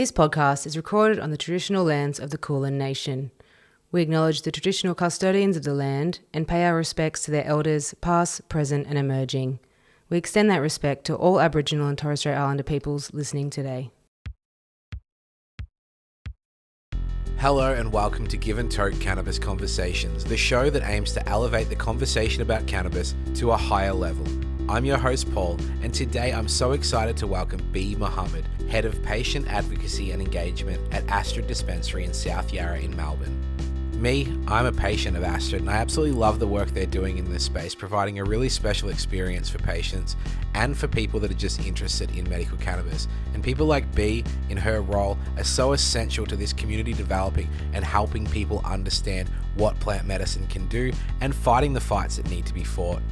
This podcast is recorded on the traditional lands of the Kulin Nation. We acknowledge the traditional custodians of the land and pay our respects to their elders, past, present and emerging. We extend that respect to all Aboriginal and Torres Strait Islander peoples listening today. Hello and welcome to Give and Toke Cannabis Conversations, the show that aims to elevate the conversation about cannabis to a higher level. I'm your host Paul, and today I'm so excited to welcome B. Mohamed, Head of Patient Advocacy and Engagement at Astrid Dispensary in South Yarra in Melbourne. I'm a patient of Astrid, and I absolutely love the work they're doing in this space, providing a really special experience for patients and for people that are just interested in medical cannabis. And people like B, in her role, are so essential to this community developing and helping people understand what plant medicine can do and fighting the fights that need to be fought.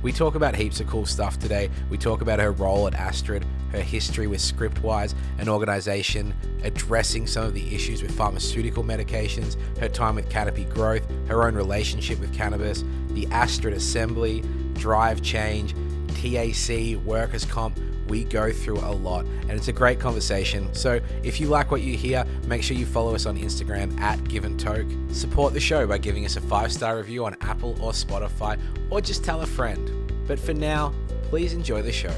We talk about heaps of cool stuff today. We talk about her role at Astrid, her history with Scriptwise, an organisation addressing some of the issues with pharmaceutical medications, her time with Canopy Growth, her own relationship with cannabis, the Astrid Assembly, Drive Change, TAC, Workers' Comp. We go through a lot and it's a great conversation. So if you like what you hear, make sure you follow us on Instagram at Give and Toke. Support the show by giving us a 5-star review on Apple or Spotify, or just tell a friend. But for now, please enjoy the show.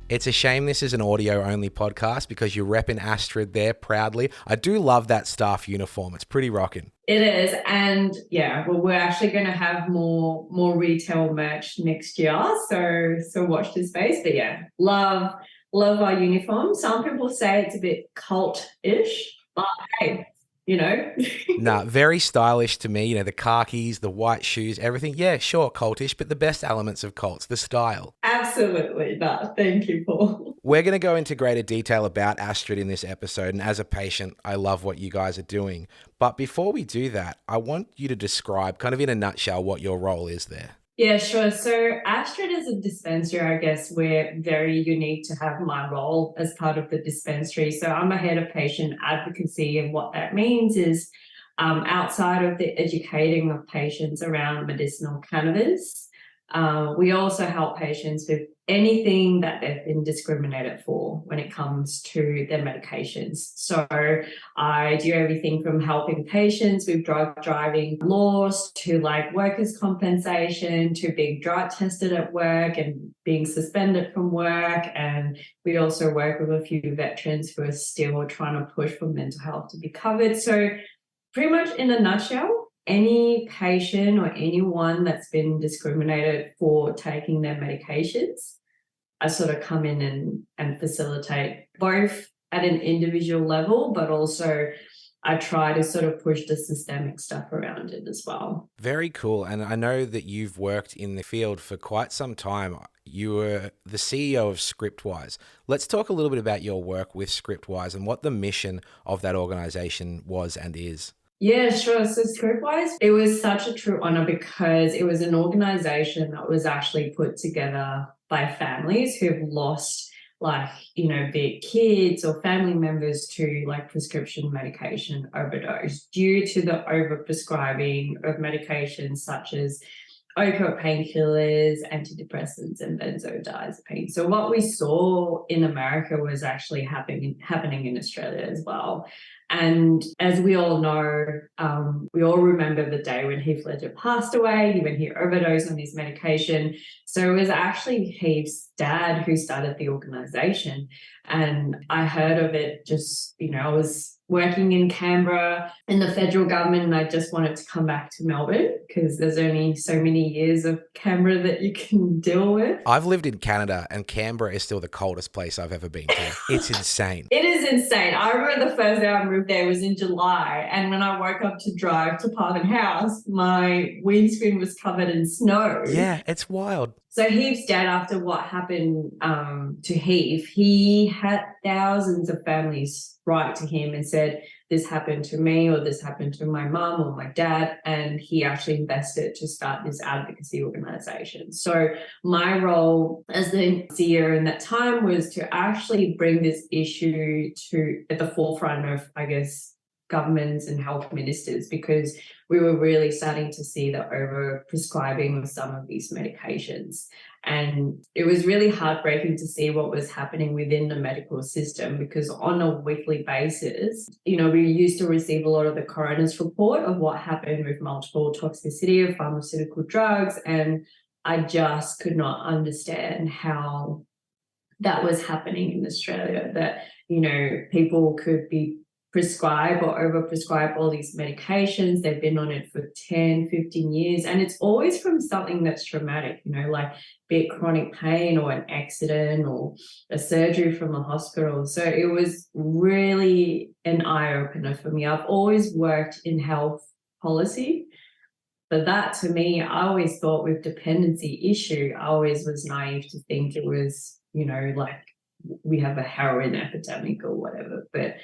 It's a shame this is an audio-only podcast because you're repping Astrid there proudly. I do love that staff uniform. It's pretty rocking. It is. And yeah, well, we're actually going to have more retail merch next year. So watch this space. But yeah, love our uniform. Some people say it's a bit cult-ish, but hey, you know. Nah, very stylish to me. You know, the khakis, the white shoes, everything. Yeah, sure, cultish, but the best elements of cults, the style. Absolutely. No, thank you, Paul. We're going to go into greater detail about Astrid in this episode. And as a patient, I love what you guys are doing. But before we do that, I want you to describe kind of in a nutshell what your role is there. Yeah, sure. So Astrid is a dispensary. I guess we're very unique to have my role as part of the dispensary. So I'm a head of patient advocacy, and what that means is outside of the educating of patients around medicinal cannabis, we also help patients with anything that they've been discriminated for when it comes to their medications. So I do everything from helping patients with drug driving laws to like workers' compensation to being drug tested at work and being suspended from work. And we also work with a few veterans who are still trying to push for mental health to be covered. So pretty much in a nutshell, any patient or anyone that's been discriminated for taking their medications, I sort of come in and facilitate both at an individual level, but also I try to sort of push the systemic stuff around it as well. Very cool. And I know that you've worked in the field for quite some time. You were the CEO of Scriptwise. Let's talk a little bit about your work with Scriptwise and what the mission of that organization was and is. Yeah, sure. So Scriptwise, it was such a true honor because it was an organization that was actually put together by families who've lost be it kids or family members to like prescription medication overdose due to the overprescribing of medications such as opioid painkillers, antidepressants, and benzodiazepines. So what we saw in America was actually happening in Australia as well. And as we all know, we all remember the day when Heath Ledger passed away, when he overdosed on his medication. So it was actually Heath's dad who started the organization. And I heard of it just, I was working in Canberra in the federal government, and I just wanted to come back to Melbourne because there's only so many years of Canberra that you can deal with. I've lived in Canada and Canberra is still the coldest place I've ever been to. It's insane. It is insane. I remember the first day I moved there was in July, and when I woke up to drive to Parliament House, my windscreen was covered in snow. Yeah, it's wild. So Heath's dad, after what happened to Heath, he had thousands of families write to him and said, this happened to me or this happened to my mum or my dad. And he actually invested to start this advocacy organization. So my role as the CEO in that time was to actually bring this issue to at the forefront of, I guess, governments and health ministers, because we were really starting to see the over prescribing of some of these medications. And it was really heartbreaking to see what was happening within the medical system, because on a weekly basis, we used to receive a lot of the coroner's report of what happened with multiple toxicity of pharmaceutical drugs. And I just could not understand how that was happening in Australia, that, people could be prescribe or overprescribe all these medications. They've been on it for 10, 15 years. And it's always from something that's traumatic, like be it chronic pain or an accident or a surgery from a hospital. So it was really an eye-opener for me. I've always worked in health policy, but that to me, I always thought with dependency issue, I always was naive to think it was, like we have a heroin epidemic or whatever. But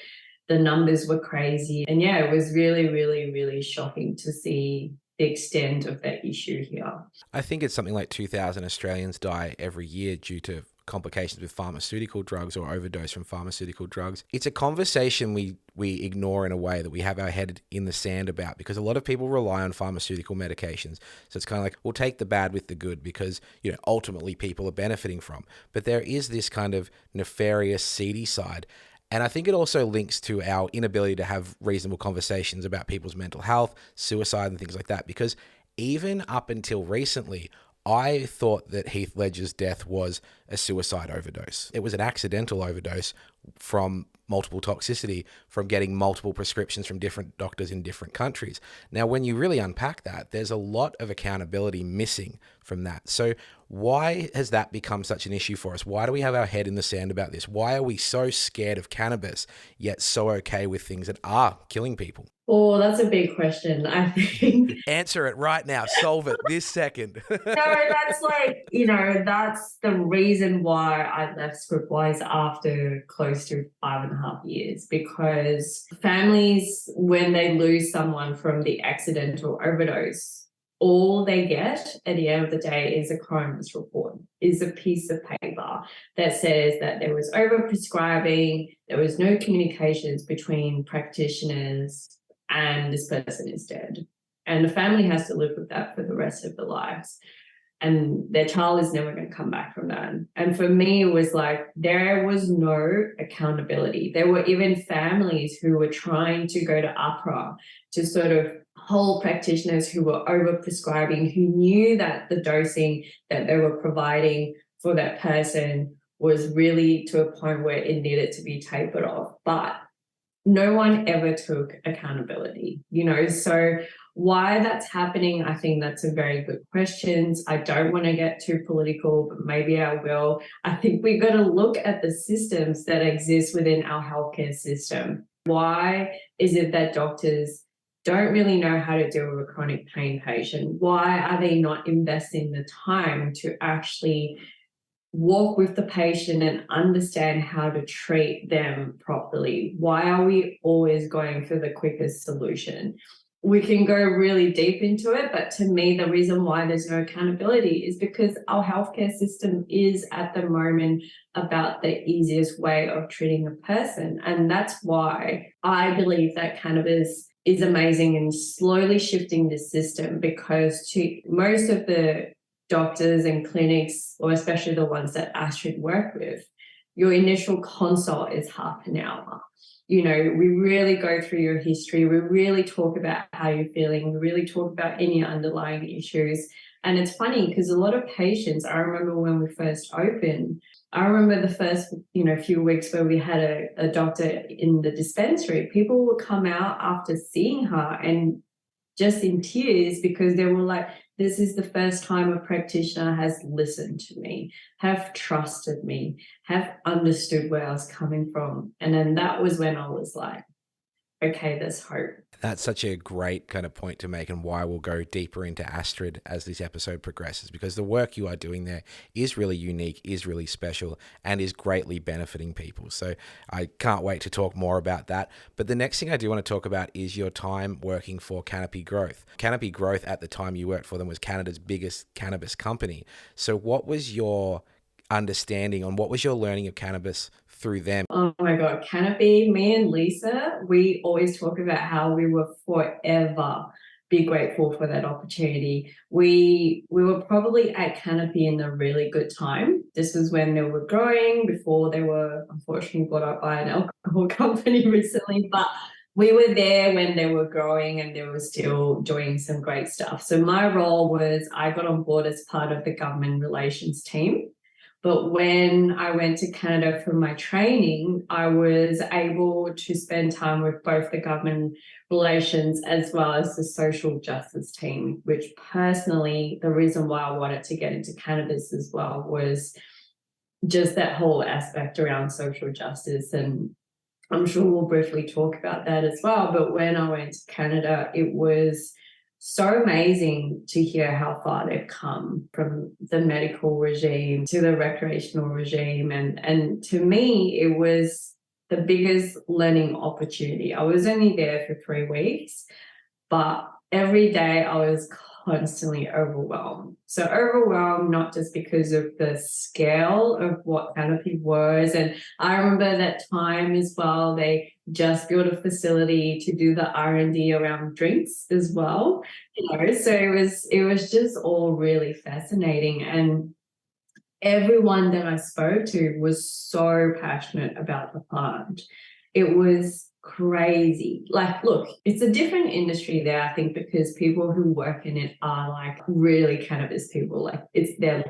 the numbers were crazy. And yeah, it was really, really, really shocking to see the extent of that issue here. I think it's something like 2,000 Australians die every year due to complications with pharmaceutical drugs or overdose from pharmaceutical drugs. It's a conversation we ignore in a way that we have our head in the sand about, because a lot of people rely on pharmaceutical medications. So it's kind of like, we'll take the bad with the good because, ultimately people are benefiting from. But there is this kind of nefarious, seedy side. And I think it also links to our inability to have reasonable conversations about people's mental health, suicide, and things like that. Because even up until recently, I thought that Heath Ledger's death was a suicide overdose. It was an accidental overdose from multiple toxicity, from getting multiple prescriptions from different doctors in different countries. Now, when you really unpack that, there's a lot of accountability missing from that. So why has that become such an issue for us? Why do we have our head in the sand about this? Why are we so scared of cannabis, yet so okay with things that are killing people? Oh, that's a big question, I think. Answer it right now. Solve it this second. No, that's that's the reason why I left Scriptwise after close to 5.5 years, because families, when they lose someone from the accidental overdose, all they get at the end of the day is a coroner's report, is a piece of paper that says that there was overprescribing, there was no communications between practitioners, and this person is dead. And the family has to live with that for the rest of their lives. And their child is never going to come back from that. And for me, it was like there was no accountability. There were even families who were trying to go to APRA to sort of hold practitioners who were overprescribing, who knew that the dosing that they were providing for that person was really to a point where it needed to be tapered off. But no one ever took accountability, so why that's happening, I think that's a very good question. I don't want to get too political, but maybe I will. I think we've got to look at the systems that exist within our healthcare system. Why is it that doctors don't really know how to deal with a chronic pain patient? Why are they not investing the time to actually walk with the patient and understand how to treat them properly? Why are we always going for the quickest solution? We can go really deep into it, but to me, the reason why there's no accountability is because our healthcare system is at the moment about the easiest way of treating a person. And that's why I believe that cannabis is amazing and slowly shifting the system, because to most of the doctors and clinics, or especially the ones that Astrid work with, your initial consult is half an hour. We really go through your history. We really talk about how you're feeling. We really talk about any underlying issues. And it's funny because a lot of patients, I remember when we first opened, I remember the first, few weeks where we had a doctor in the dispensary, people would come out after seeing her and just in tears, because they were like, this is the first time a practitioner has listened to me, have trusted me, have understood where I was coming from. And then that was when I was like, okay, there's hope. That's such a great kind of point to make, and why we'll go deeper into Astrid as this episode progresses, because the work you are doing there is really unique, is really special, and is greatly benefiting people. So I can't wait to talk more about that. But the next thing I do want to talk about is your time working for Canopy Growth. Canopy Growth, at the time you worked for them, was Canada's biggest cannabis company. So what was your understanding on, what was your learning of cannabis through them? Oh my God, Canopy, me and Lisa, we always talk about how we will forever be grateful for that opportunity. We were probably at Canopy in a really good time. This was when they were growing, before they were unfortunately bought up by an alcohol company recently, but we were there when they were growing and they were still doing some great stuff. So my role was, I got on board as part of the government relations team. But when I went to Canada for my training, I was able to spend time with both the government relations as well as the social justice team, which personally, the reason why I wanted to get into cannabis as well was just that whole aspect around social justice. And I'm sure we'll briefly talk about that as well. But when I went to Canada, it was so amazing to hear how far they've come from the medical regime to the recreational regime. And to me, it was the biggest learning opportunity. I was only there for 3 weeks, but every day I was constantly overwhelmed. So overwhelmed, not just because of the scale of what Canopy was. And I remember that time as well, they just built a facility to do the R&D around drinks as well. So it was just all really fascinating. And everyone that I spoke to was so passionate about the plant. It was crazy. Like, look, it's a different industry there, I think, because people who work in it are like really cannabis people, like it's their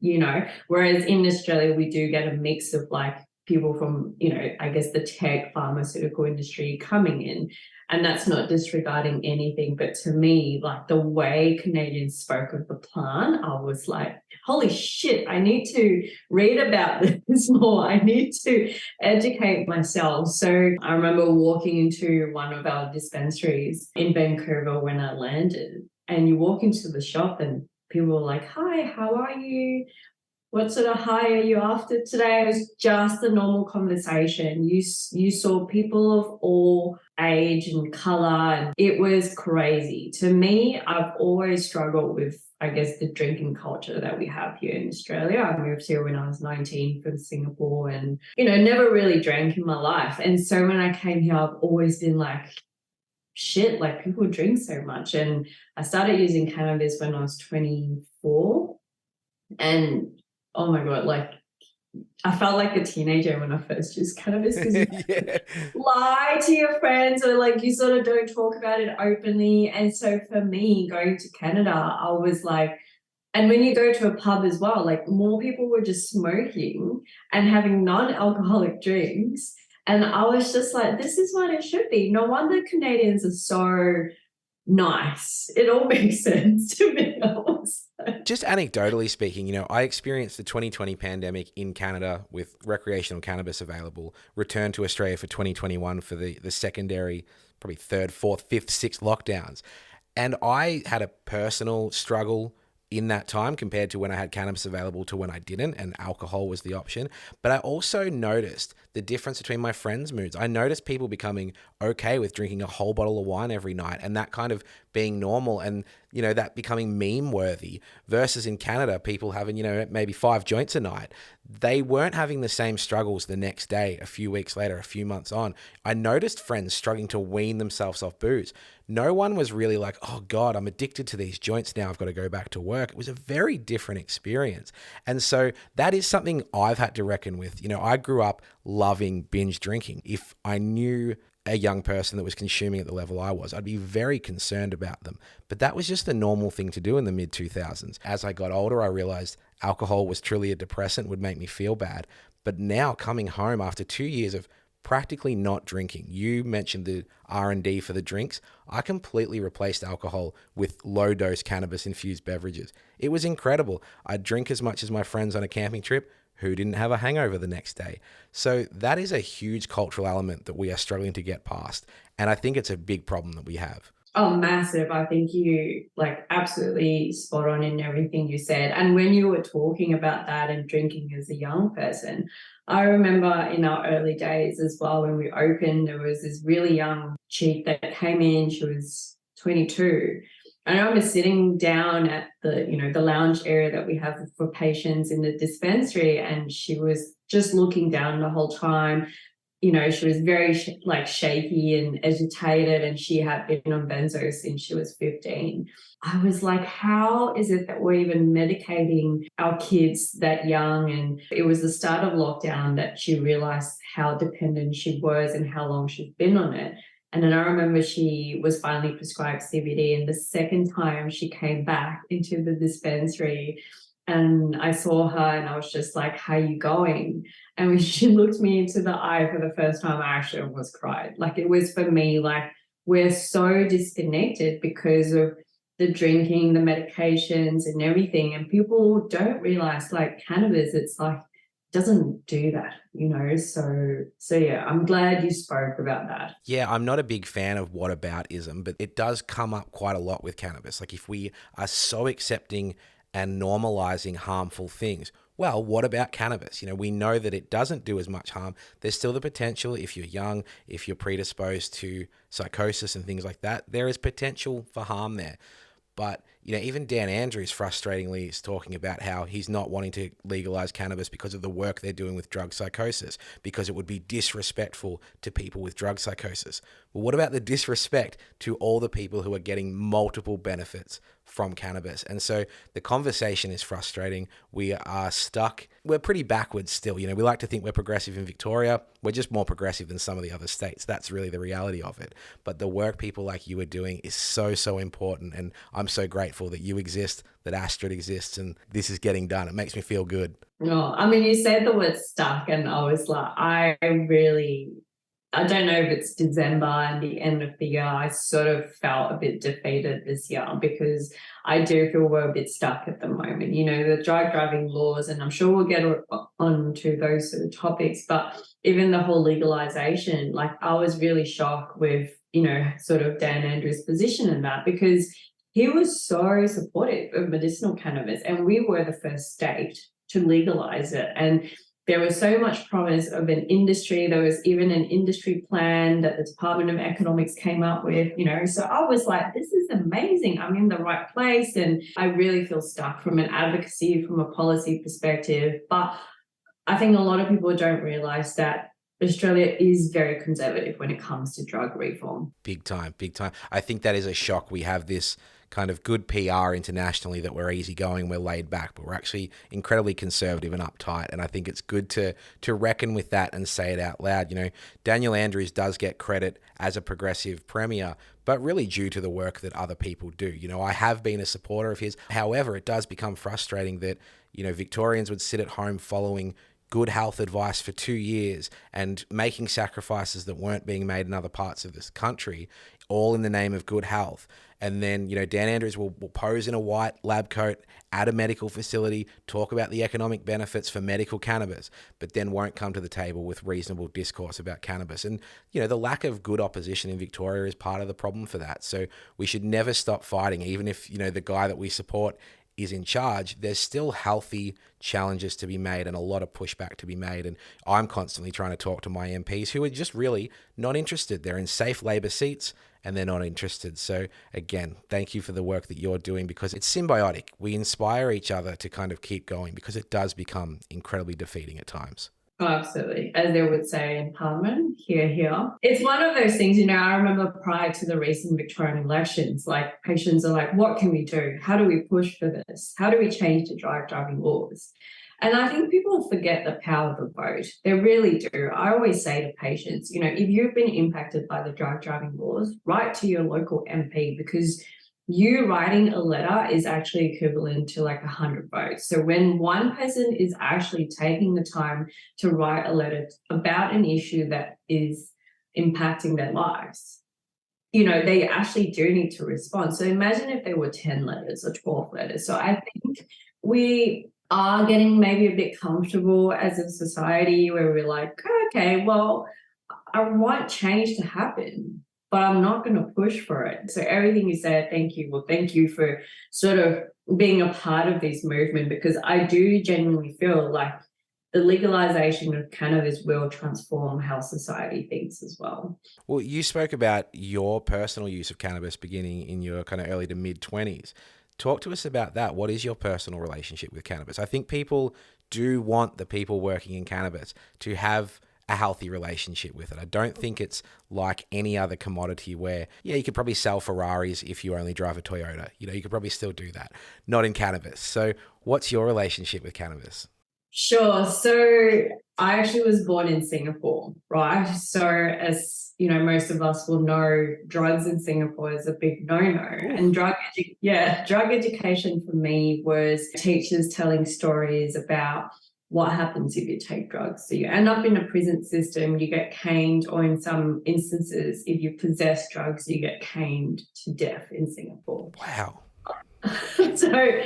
life, whereas in Australia, we do get a mix of like people from, I guess the tech pharmaceutical industry coming in. And that's not disregarding anything, but to me, like the way Canadians spoke of the plant, I was like, holy shit, I need to read about this more. I need to educate myself. So I remember walking into one of our dispensaries in Vancouver when I landed, and you walk into the shop and people were like, hi, how are you? What sort of high are you after today? It was just a normal conversation. You saw people of all age and colour, and it was crazy. To me, I've always struggled with, I guess, the drinking culture that we have here in Australia. I moved here when I was 19 from Singapore and, never really drank in my life. And so when I came here, I've always been like, shit, like people drink so much. And I started using cannabis when I was 24. And oh my God, like I felt like a teenager when I first used cannabis because you lie to your friends or like you sort of don't talk about it openly. And so for me, going to Canada, I was like, and when you go to a pub as well, like more people were just smoking and having non-alcoholic drinks. And I was just like, this is what it should be. No wonder Canadians are so nice. It all makes sense to me. Just anecdotally speaking, I experienced the 2020 pandemic in Canada with recreational cannabis available, returned to Australia for 2021 for the secondary, probably 3rd, 4th, 5th, 6th lockdowns. And I had a personal struggle in that time compared to when I had cannabis available to when I didn't and alcohol was the option. But I also noticed the difference between my friends' moods. I noticed people becoming okay with drinking a whole bottle of wine every night and that kind of being normal and, that becoming meme worthy versus in Canada, people having, maybe 5 joints a night. They weren't having the same struggles the next day, a few weeks later, a few months on. I noticed friends struggling to wean themselves off booze. No one was really like, oh God, I'm addicted to these joints now. I've got to go back to work. It was a very different experience. And so that is something I've had to reckon with. I grew up loving binge drinking. If I knew a young person that was consuming at the level I was, I'd be very concerned about them. But that was just a normal thing to do in the mid 2000s. As I got older, I realized alcohol was truly a depressant, would make me feel bad. But now coming home after 2 years of practically not drinking, you mentioned the R&D for the drinks. I completely replaced alcohol with low dose cannabis infused beverages. It was incredible. I'd drink as much as my friends on a camping trip who didn't have a hangover the next day. So that is a huge cultural element that we are struggling to get past. And I think it's a big problem that we have. Oh, massive. I think you absolutely spot on in everything you said. And when you were talking about that and drinking as a young person, I remember in our early days as well, when we opened, there was this really young chick that came in. She was 22. And I remember sitting down at the lounge area that we have for patients in the dispensary, and she was just looking down the whole time. She was very shaky and agitated, and she had been on benzos since she was 15. I was like, how is it that we're even medicating our kids that young? And it was the start of lockdown that she realized how dependent she was and how long she'd been on it. And then I remember she was finally prescribed CBD, and the second time she came back into the dispensary, and I saw her and I was just like, how are you going? And when she looked me into the eye for the first time, I actually almost cried. Like, it was for me, like, we're so disconnected because of the drinking, the medications and everything. And people don't realize, like, cannabis, it's like, doesn't do that, So yeah, I'm glad you spoke about that. Yeah, I'm not a big fan of whataboutism, but it does come up quite a lot with cannabis. Like, if we are so accepting and normalizing harmful things, well, what about cannabis? We know that it doesn't do as much harm. There's still the potential, if you're young, if you're predisposed to psychosis and things like that, there is potential for harm there. But, even Dan Andrews frustratingly is talking about how he's not wanting to legalize cannabis because of the work they're doing with drug psychosis, because it would be disrespectful to people with drug psychosis. Well, what about the disrespect to all the people who are getting multiple benefits from cannabis? And so the conversation is frustrating. We are stuck. We're pretty backwards still. We like to think we're progressive in Victoria. We're just more progressive than some of the other states. That's really the reality of it. But the work people like you are doing is so, so important. And I'm so grateful that you exist, that Astrid exists, and this is getting done. It makes me feel good. No, you said the word stuck, and I was like, I don't know if it's December and the end of the year, I sort of felt a bit defeated this year because I do feel we're a bit stuck at the moment. The drug driving laws, and I'm sure we'll get on to those sort of topics, but even the whole legalization, like, I was really shocked with, sort of Dan Andrews' position in that, because he was so supportive of medicinal cannabis, and we were the first state to legalize it. And there was so much promise of an industry. There was even an industry plan that the Department of Economics came up with, So I was like, this is amazing. I'm in the right place. And I really feel stuck from an advocacy, from a policy perspective. But I think a lot of people don't realize that Australia is very conservative when it comes to drug reform. Big time, big time. I think that is a shock. We have this kind of good PR internationally that we're easygoing, we're laid back, but we're actually incredibly conservative and uptight. And I think it's good to reckon with that and say it out loud. Daniel Andrews does get credit as a progressive premier, but really due to the work that other people do. I have been a supporter of his. However, it does become frustrating that, Victorians would sit at home following good health advice for 2 years and making sacrifices that weren't being made in other parts of this country, all in the name of good health. And then, Dan Andrews will pose in a white lab coat at a medical facility, talk about the economic benefits for medical cannabis, but then won't come to the table with reasonable discourse about cannabis. And, the lack of good opposition in Victoria is part of the problem for that. So we should never stop fighting, even if, the guy that we support is in charge. There's still healthy challenges to be made and a lot of pushback to be made. And I'm constantly trying to talk to my MPs who are just really not interested. They're in safe Labor seats and they're not interested. So again, thank you for the work that you're doing, because it's symbiotic. We inspire each other to kind of keep going, because it does become incredibly defeating at times. Oh, absolutely. As they would say in Parliament, hear, hear. It's one of those things, I remember prior to the recent Victorian elections, like, patients are like, what can we do? How do we push for this? How do we change the driving laws? And I think people forget the power of the vote. They really do. I always say to patients, if you've been impacted by the driving laws, write to your local MP, because you writing a letter is actually equivalent to like 100 votes. So when one person is actually taking the time to write a letter about an issue that is impacting their lives, they actually do need to respond. So imagine if there were 10 letters or 12 letters. So I think we are getting maybe a bit comfortable as a society where we're like, okay, well, I want change to happen, but I'm not going to push for it. So everything you said, thank you. Well, thank you for sort of being a part of this movement, because I do genuinely feel like the legalization of cannabis will transform how society thinks as well. Well, you spoke about your personal use of cannabis beginning in your kind of early to mid 20s. Talk to us about that. What is your personal relationship with cannabis? I think people do want the people working in cannabis to have a healthy relationship with it. I don't think it's like any other commodity where, yeah, you could probably sell Ferraris if you only drive a Toyota. You could probably still do that. Not in cannabis. So what's your relationship with cannabis? Sure. So I actually was born in Singapore, right? So as most of us will know, drugs in Singapore is a big no-no. And drug education for me was teachers telling stories about what happens if you take drugs. So you end up in a prison system, you get caned, or in some instances, if you possess drugs, you get caned to death in Singapore. Wow. So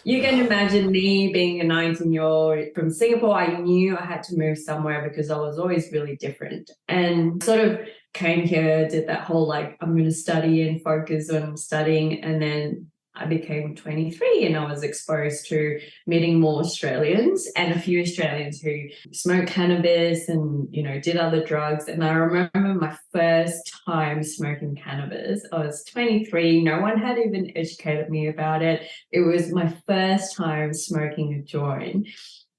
you can imagine me being a 19-year-old from Singapore. I knew I had to move somewhere because I was always really different, and sort of came here, did that whole I'm going to study and focus on studying. And then I became 23 and I was exposed to meeting more Australians and a few Australians who smoke cannabis and, did other drugs. And I remember my first time smoking cannabis. I was 23. No one had even educated me about it. It was my first time smoking a joint.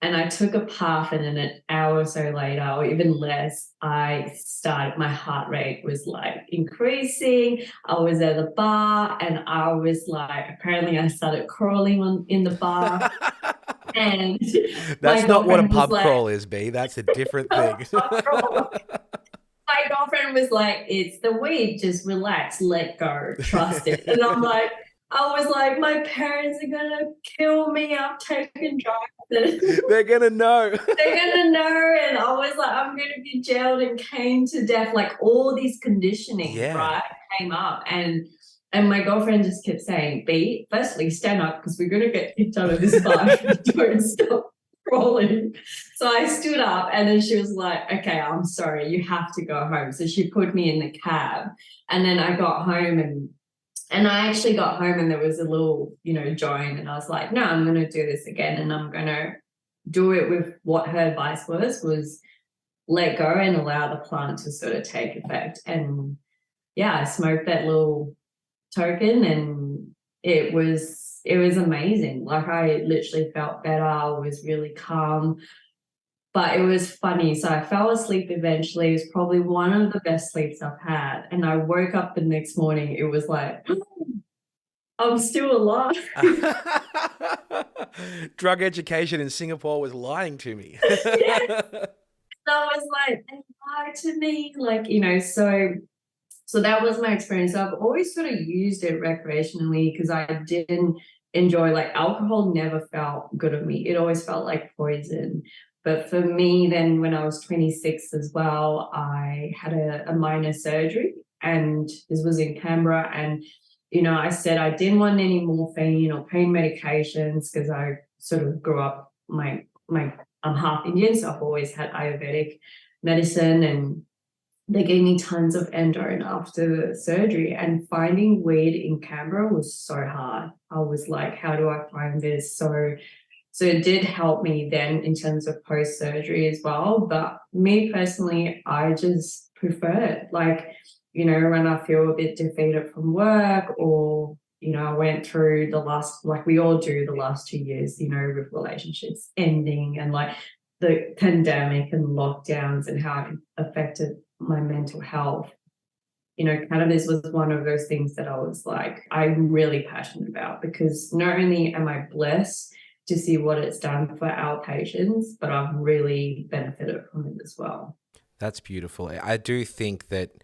And I took a puff, and then an hour or so later, or even less, my heart rate was increasing. I was at the bar and I was apparently I started crawling in the bar. And that's not what a pub crawl is, B. That's a different thing. My girlfriend was like, it's the weed, just relax, let go, trust it. And I was like, my parents are going to kill me. I'm taking drugs. They're going to know. They're going to know. And I was like, I'm going to be jailed and caned to death. All these conditioning, right, came up. And my girlfriend just kept saying, B, firstly, stand up because we're going to get kicked out of this bar if you don't stop crawling. So I stood up, and then she was like, okay, I'm sorry, you have to go home. So she put me in the cab, and then I got home, and I actually got home and there was a little, joint, and I was like, no, I'm going to do this again, and I'm going to do it with what her advice was let go and allow the plant to sort of take effect. And I smoked that little token, and it was amazing. I literally felt better. I was really calm. But it was funny. So I fell asleep eventually. It was probably one of the best sleeps I've had. And I woke up the next morning. It was I'm still alive. Drug education in Singapore was lying to me. Yeah. So I was like, they lied to me. So that was my experience. I've always sort of used it recreationally because I didn't enjoy, alcohol never felt good on me. It always felt like poison. But for me, then when I was 26 as well, I had a minor surgery, and this was in Canberra. And, I said I didn't want any morphine or pain medications because I sort of grew up, I'm half Indian, so I've always had Ayurvedic medicine, and they gave me tons of endone after the surgery. And finding weed in Canberra was so hard. I was like, how do I find this? So it did help me then in terms of post-surgery as well. But me personally, I just prefer it. When I feel a bit defeated from work, or, I went through the last, we all do the last 2 years, with relationships ending and the pandemic and lockdowns and how it affected my mental health. Cannabis was one of those things that I was I'm really passionate about, because not only am I blessed to see what it's done for our patients, but I've really benefited from it as well. That's beautiful. I do think that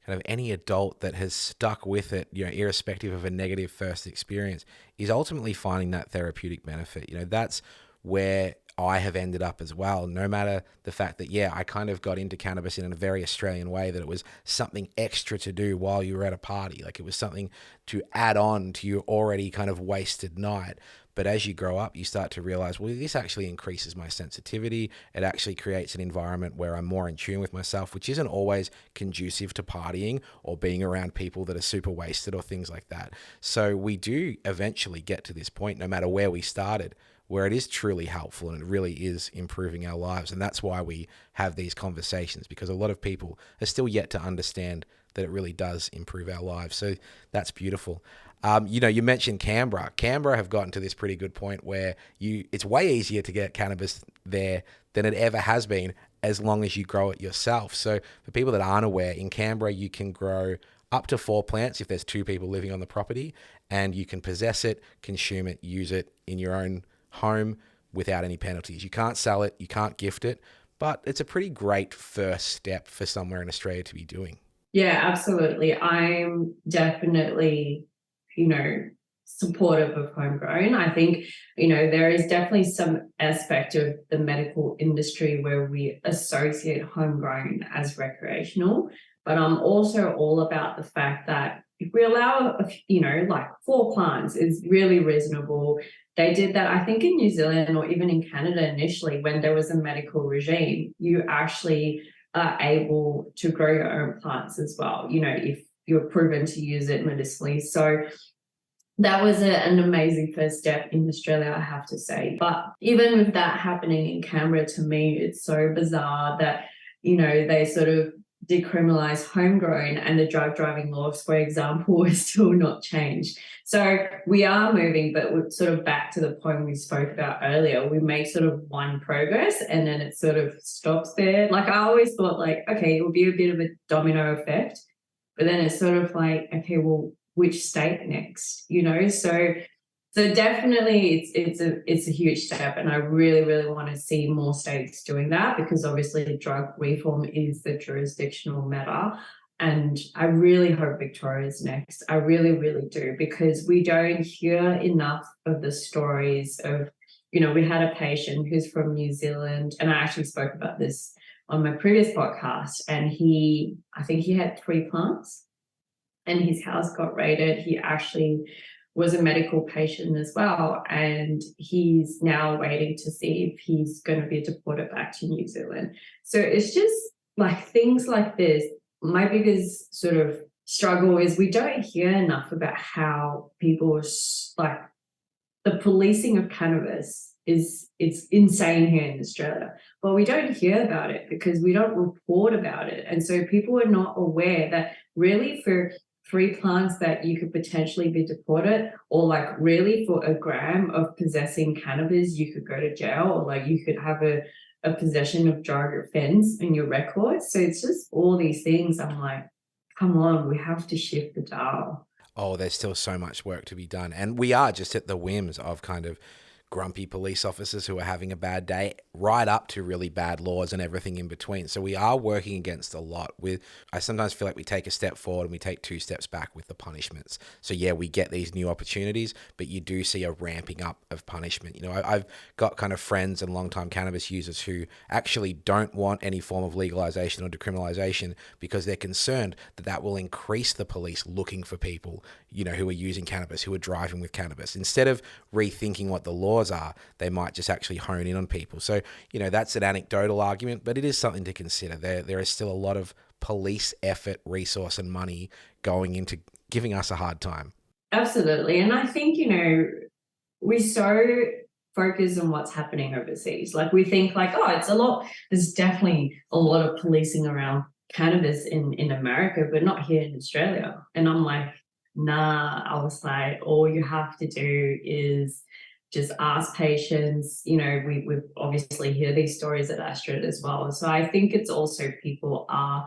kind of any adult that has stuck with it, irrespective of a negative first experience, is ultimately finding that therapeutic benefit. That's where I have ended up as well, no matter the fact that, I kind of got into cannabis in a very Australian way, that it was something extra to do while you were at a party. It was something to add on to your already kind of wasted night. But as you grow up, you start to realize, well, this actually increases my sensitivity. It actually creates an environment where I'm more in tune with myself, which isn't always conducive to partying or being around people that are super wasted or things like that. So we do eventually get to this point, no matter where we started, where it is truly helpful and it really is improving our lives. And that's why we have these conversations, because a lot of people are still yet to understand that it really does improve our lives. So that's beautiful. You mentioned Canberra. Canberra have gotten to this pretty good point where it's way easier to get cannabis there than it ever has been, as long as you grow it yourself. So for people that aren't aware, in Canberra, you can grow up to 4 plants if there's 2 people living on the property, and you can possess it, consume it, use it in your own home without any penalties. You can't sell it, you can't gift it, but it's a pretty great first step for somewhere in Australia to be doing. Yeah, absolutely. I'm definitely, supportive of homegrown. I think, there is definitely some aspect of the medical industry where we associate homegrown as recreational, but I'm also all about the fact that if we allow, like 4 plants is really reasonable. They did that, I think, in New Zealand or even in Canada initially when there was a medical regime. You actually are able to grow your own plants as well, if you're proven to use it medicinally. So that was an amazing first step in Australia, I have to say. But even with that happening in Canberra, to me, it's so bizarre that, they sort of decriminalise homegrown and the drug driving laws, for example, is still not changed. So we are moving, but we're sort of back to the point we spoke about earlier. We make sort of one progress and then it sort of stops there. Like I always thought, like, okay, it will be a bit of a domino effect, but then it's sort of like, okay, well, which state next, so definitely it's a huge step, and I really, really want to see more states doing that, because obviously drug reform is the jurisdictional matter, and I really hope Victoria's next. I really, really do, because we don't hear enough of the stories of, we had a patient who's from New Zealand, and I actually spoke about this on my previous podcast, and I think he had 3 plants and his house got raided. He actually was a medical patient as well, and he's now waiting to see if he's going to be deported back to New Zealand. So it's just like things like this. My biggest sort of struggle is we don't hear enough about how people, like, the policing of cannabis it's insane here in Australia, but we don't hear about it because we don't report about it. And so people are not aware that really for 3 plants that you could potentially be deported, or like really for a gram of possessing cannabis, you could go to jail, or like you could have a possession of drug offense in your records. So it's just all these things. I'm like, come on, we have to shift the dial. Oh, there's still so much work to be done. And we are just at the whims of kind of grumpy police officers who are having a bad day, right up to really bad laws and everything in between. So we are working against a lot. I sometimes feel like we take a step forward and we take 2 steps back with the punishments. So yeah, we get these new opportunities, but you do see a ramping up of punishment. I've got kind of friends and longtime cannabis users who actually don't want any form of legalization or decriminalization because they're concerned that that will increase the police looking for people, who are using cannabis, who are driving with cannabis. Instead of rethinking what the laws are, they might just actually hone in on people. So, that's an anecdotal argument, but it is something to consider. There is still a lot of police effort, resource, and money going into giving us a hard time. Absolutely. And I think, we so focus on what's happening overseas. Like we think like, oh, there's definitely a lot of policing around cannabis in America, but not here in Australia. And I'm like, nah. I was like, all you have to do is just ask patients. We obviously hear these stories at Astrid as well. So I think it's also people are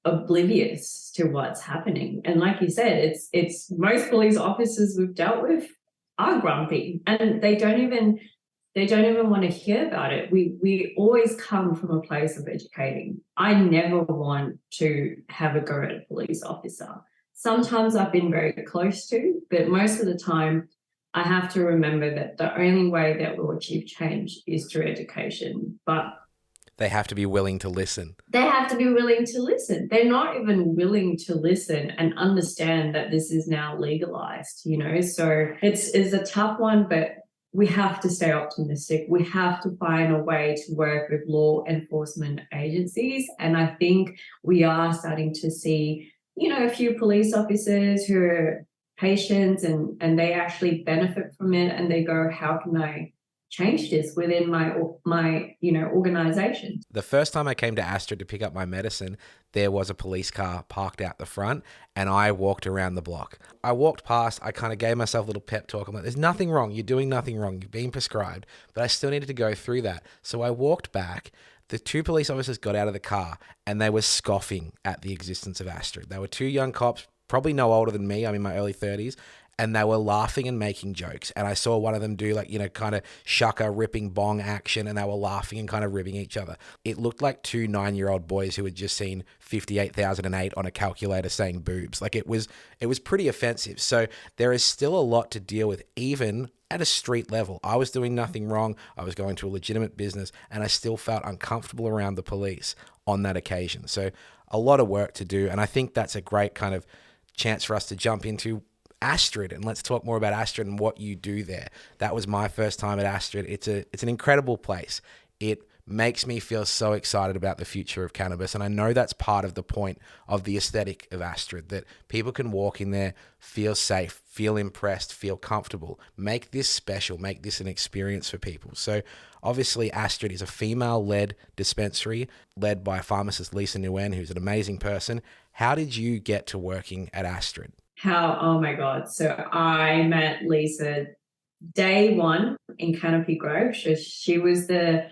oblivious to what's happening. And like you said, it's most police officers we've dealt with are grumpy, and they don't even want to hear about it. We always come from a place of educating. I never want to have a go at a police officer. Sometimes I've been very close to, but most of the time I have to remember that the only way that we'll achieve change is through education. But they have to be willing to listen. They have to be willing to listen. They're not even willing to listen and understand that this is now legalized, So it's a tough one, but we have to stay optimistic. We have to find a way to work with law enforcement agencies. And I think we are starting to see, a few police officers who are patients and they actually benefit from it, and they go, how can I change this within my organization. The first time I came to Astrid to pick up my medicine, there was a police car parked out the front and I walked around the block. I walked past, I kind of gave myself a little pep talk. I'm like, there's nothing wrong. You're doing nothing wrong. You're being prescribed. But I still needed to go through that. So I walked back. The two police officers got out of the car and they were scoffing at the existence of Astrid. They were two young cops, probably no older than me. I'm in my early 30s. And they were laughing and making jokes. And I saw one of them do kind of shaka ripping bong action, and they were laughing and kind of ribbing each other. It looked like two 9-year-old boys who had just seen 58,008 on a calculator saying boobs. Like it was pretty offensive. So there is still a lot to deal with, even at a street level. I was doing nothing wrong. I was going to a legitimate business, and I still felt uncomfortable around the police on that occasion. So a lot of work to do. And I think that's a great kind of chance for us to jump into Astrid, and let's talk more about Astrid and what you do there. That was my first time at Astrid. It's an incredible place. It makes me feel so excited about the future of cannabis, and I know that's part of the point of the aesthetic of Astrid, that people can walk in there, feel safe, feel impressed, feel comfortable, make this special, make this an experience for people. So obviously Astrid is a female-led dispensary led by pharmacist Lisa Nguyen, who's an amazing person. How did you get to working at Astrid? Oh my God. So I met Lisa day one in Canopy Grove. She was the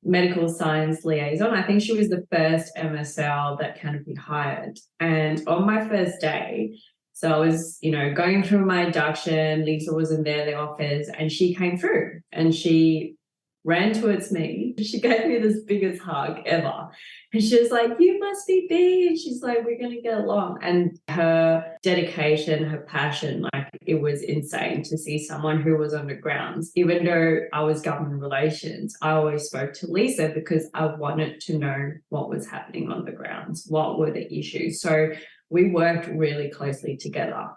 medical science liaison. I think she was the first MSL that Canopy hired. And on my first day, so I was, going through my induction, Lisa was in there, the office, and she came through and she ran towards me. She gave me this biggest hug ever. And she was like, you must be B. And she's like, we're going to get along. And her dedication, her passion, it was insane to see someone who was on the grounds. Even though I was government relations, I always spoke to Lisa because I wanted to know what was happening on the grounds, what were the issues. So we worked really closely together.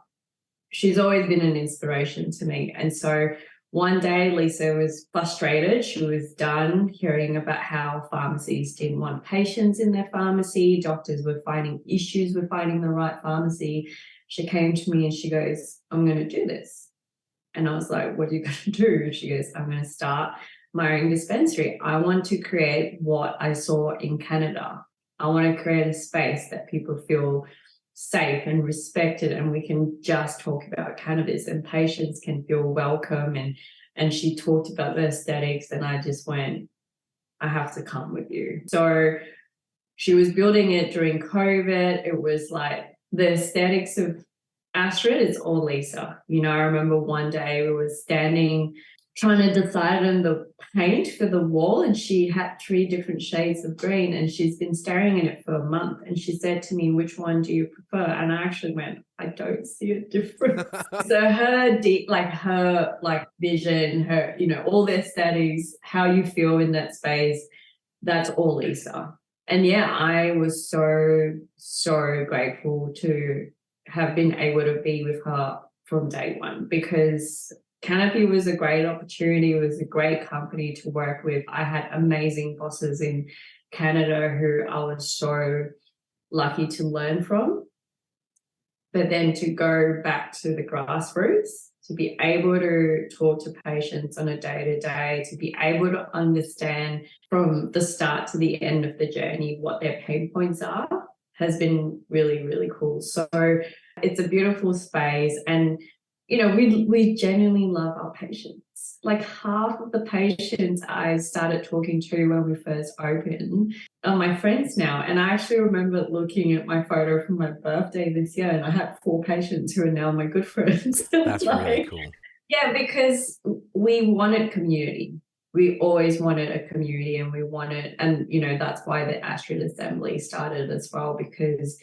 She's always been an inspiration to me. And so one day, Lisa was frustrated. She was done hearing about how pharmacies didn't want patients in their pharmacy. Doctors were finding issues with finding the right pharmacy. She came to me and she goes, I'm going to do this. And I was like, what are you going to do? She goes, I'm going to start my own dispensary. I want to create what I saw in Canada. I want to create a space that people feel safe and respected, and we can just talk about cannabis and patients can feel welcome. And she talked about the aesthetics, and I just went, I have to come with you. So she was building it during COVID. It was like the aesthetics of Astrid, it's all Lisa. I remember one day we were standing trying to decide on the paint for the wall, and she had 3 different shades of green, and she's been staring at it for a month. And she said to me, which one do you prefer? And I actually went, I don't see a difference. So her vision, her, all the aesthetics, how you feel in that space, that's all Lisa. And yeah, I was so, so grateful to have been able to be with her from day one, because Canopy was a great opportunity. It was a great company to work with. I had amazing bosses in Canada who I was so lucky to learn from. But then to go back to the grassroots, to be able to talk to patients on a day-to-day, to be able to understand from the start to the end of the journey what their pain points are, has been really, really cool. So it's a beautiful space. And we genuinely love our patients. Like half of the patients I started talking to when we first opened are my friends now. And I actually remember looking at my photo from my birthday this year, and I had 4 patients who are now my good friends. That's really cool. Yeah, because we wanted community. We always wanted a community, and that's why the Astrid Assembly started as well, because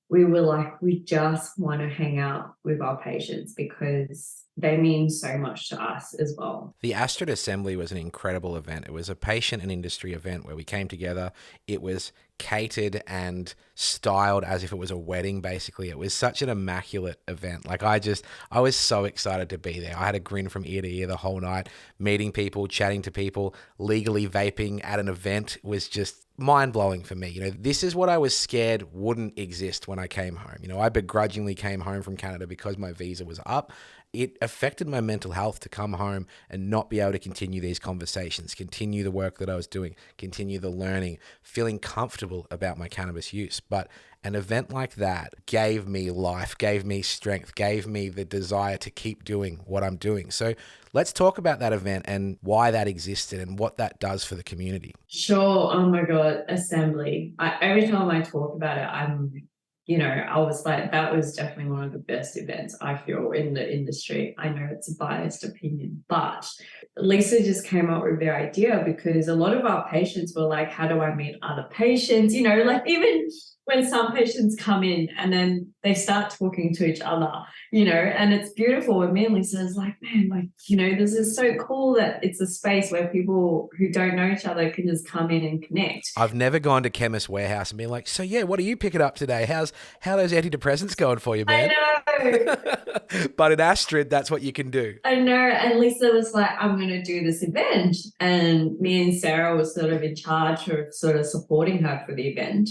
we were like, we just want to hang out with our patients because they mean so much to us as well. The Astrid Assembly was an incredible event. It was a patient and industry event where we came together. It was catered and styled as if it was a wedding, basically. It was such an immaculate event. I was so excited to be there. I had a grin from ear to ear the whole night, meeting people, chatting to people. Legally vaping at an event was just mind-blowing for me. This is what I was scared wouldn't exist when I came home. I begrudgingly came home from Canada because my visa was up, it affected my mental health to come home and not be able to continue these conversations, continue the work that I was doing, continue the learning, feeling comfortable about my cannabis use. But an event like that gave me life, gave me strength, gave me the desire to keep doing what I'm doing. So let's talk about that event and why that existed and what that does for the community. Sure. Oh my God, assembly. Every time I talk about it, I was like, that was definitely one of the best events I feel in the industry. I know it's a biased opinion, but Lisa just came up with the idea because a lot of our patients were like, how do I meet other patients? Like even when some patients come in and then they start talking to each other, and it's beautiful. And me and Lisa is like, man, this is so cool that it's a space where people who don't know each other can just come in and connect. I've never gone to Chemist Warehouse and been like, so yeah, what are you picking up today? How those antidepressants going for you, man? I know. But at Astrid, that's what you can do. I know. And Lisa was like, I'm going to do this event. And me and Sarah was sort of in charge of sort of supporting her for the event.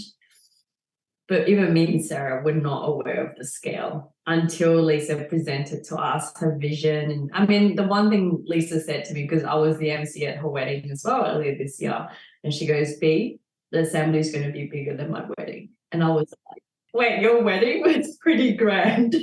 But even me and Sarah were not aware of the scale until Lisa presented to us her vision. And I mean, the one thing Lisa said to me, because I was the MC at her wedding as well earlier this year, and she goes, B, the assembly is going to be bigger than my wedding. And I was like, wait, your wedding was pretty grand.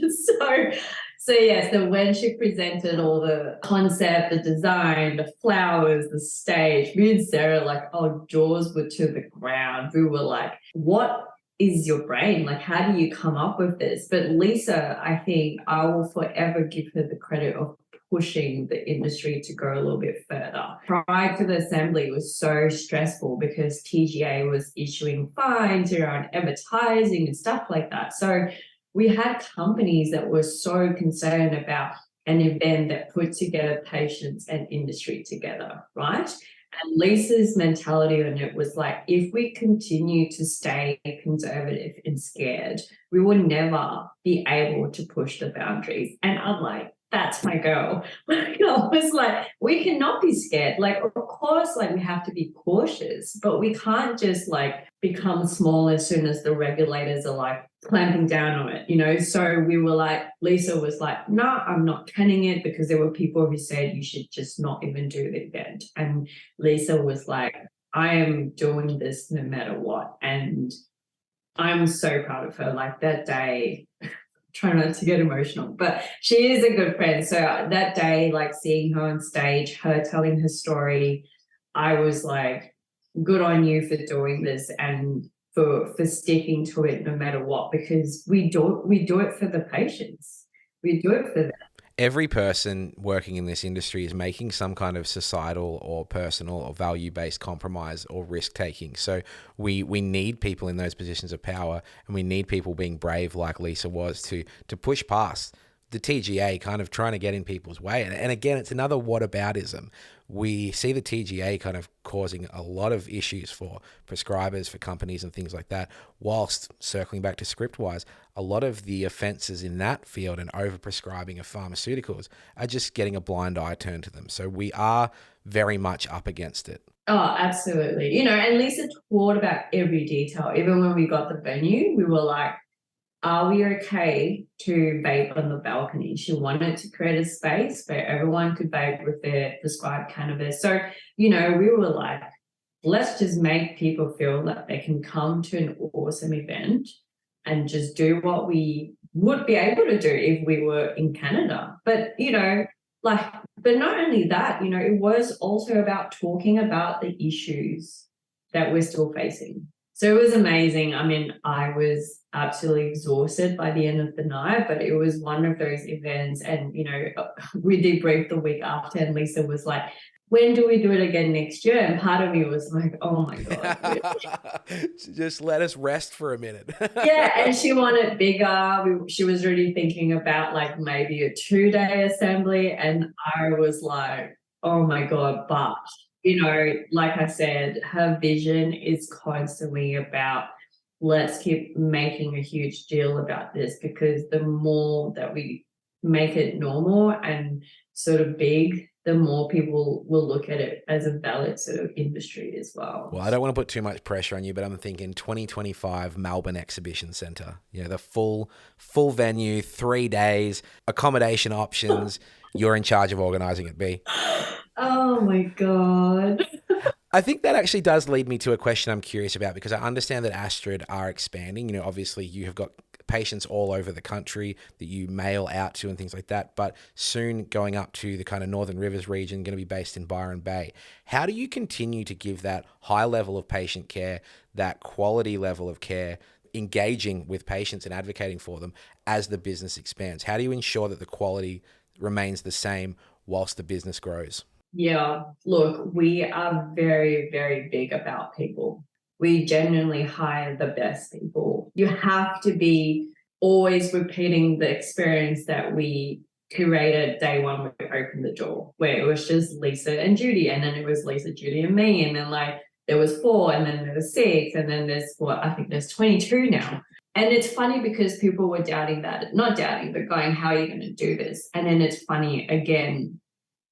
So yes, so when she presented all the concept, the design, the flowers, the stage, me and Sarah, like our jaws were to the ground. We were like, what is your brain? Like, how do you come up with this? But Lisa, I think I will forever give her the credit of pushing the industry to go a little bit further. Prior to the assembly, it was so stressful because TGA was issuing fines around advertising and stuff like that. So we had companies that were so concerned about an event that put together patients and industry together, right? And Lisa's mentality on it was like, if we continue to stay conservative and scared, we will never be able to push the boundaries. And I'm like, that's my girl. I was like, we cannot be scared. Like, of course, like we have to be cautious, but we can't just like become small as soon as the regulators are like clamping down on it, So we were like, Lisa was like, no, I'm not canning it, because there were people who said you should just not even do the event. And Lisa was like, I am doing this no matter what. And I'm so proud of her. Like that day, try not to get emotional, but she is a good friend. So that day, like seeing her on stage, her telling her story, I was like, good on you for doing this and for sticking to it no matter what, because we do it for the patients. We do it for them. Every person working in this industry is making some kind of societal or personal or value-based compromise or risk-taking. So we need people in those positions of power, and we need people being brave like Lisa was to push past the TGA kind of trying to get in people's way. And again, it's another whataboutism. We see the TGA kind of causing a lot of issues for prescribers, for companies and things like that, whilst circling back to Scriptwise, a lot of the offences in that field and overprescribing of pharmaceuticals are just getting a blind eye turned to them. So we are very much up against it. Oh, absolutely. And Lisa taught about every detail. Even when we got the venue, we were like, are we okay to vape on the balcony? She wanted to create a space where everyone could vape with their prescribed cannabis. So, we were like, let's just make people feel that they can come to an awesome event and just do what we would be able to do if we were in Canada. But, but not only that, it was also about talking about the issues that we're still facing. So it was amazing. I mean, I was absolutely exhausted by the end of the night, but it was one of those events. And, we debriefed the week after, and Lisa was like, when do we do it again next year? And part of me was like, oh my God. Just let us rest for a minute. Yeah, and she wanted bigger. She was really thinking about like maybe a 2-day assembly. And I was like, oh my God, but like I said, her vision is constantly about, let's keep making a huge deal about this, because the more that we make it normal and sort of big, the more people will look at it as a valid sort of industry as well. Well, I don't want to put too much pressure on you, but I'm thinking 2025 Melbourne Exhibition Centre. You know, the full venue, 3 days, accommodation options. You're in charge of organising it, B. Oh my God. I think that actually does lead me to a question I'm curious about, because I understand that Astrid are expanding. You know, obviously you have got patients all over the country that you mail out to and things like that, but soon going up to the kind of Northern Rivers region, going to be based in Byron Bay. How do you continue to give that high level of patient care, that quality level of care, engaging with patients and advocating for them as the business expands? How do you ensure that the quality remains the same whilst the business grows? Yeah, look, we are very, very big about people. We genuinely hire the best people. You have to be always repeating the experience that we curated day one when we opened the door, where it was just Lisa and Judy, and then it was Lisa, Judy, and me, and then like there was 4, and then there was 6, and then there's I think there's 22 now. And it's funny because people were doubting that, not doubting, but going, how are you going to do this? And then it's funny again,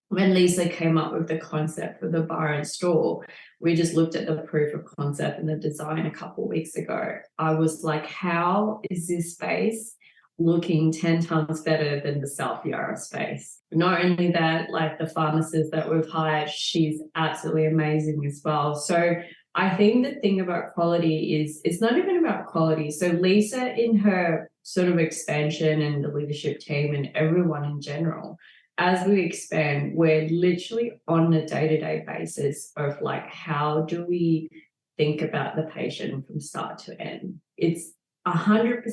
when Lisa came up with the concept for the bar and store, we just looked at the proof of concept and the design a couple of weeks ago. I was like, how is this space looking 10 times better than the South Yarra space? Not only that, like the pharmacist that we've hired, she's absolutely amazing as well. So I think the thing about quality is it's not even about quality. So Lisa, in her sort of expansion, and the leadership team and everyone in general, as we expand, we're literally on a day-to-day basis of like, how do we think about the patient from start to end? It's 100%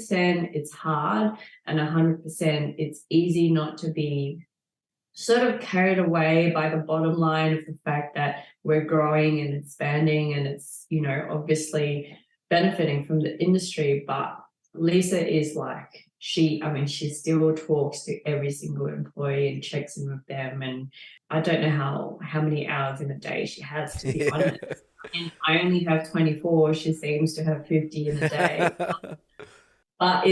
it's hard, and 100% it's easy not to be sort of carried away by the bottom line of the fact that we're growing and expanding, and it's, you know, obviously benefiting from the industry. But Lisa is like, she still talks to every single employee and checks in with them. And I don't know how many hours in a day she has, to be honest. And I only have 24. She seems to have 50 in a day. But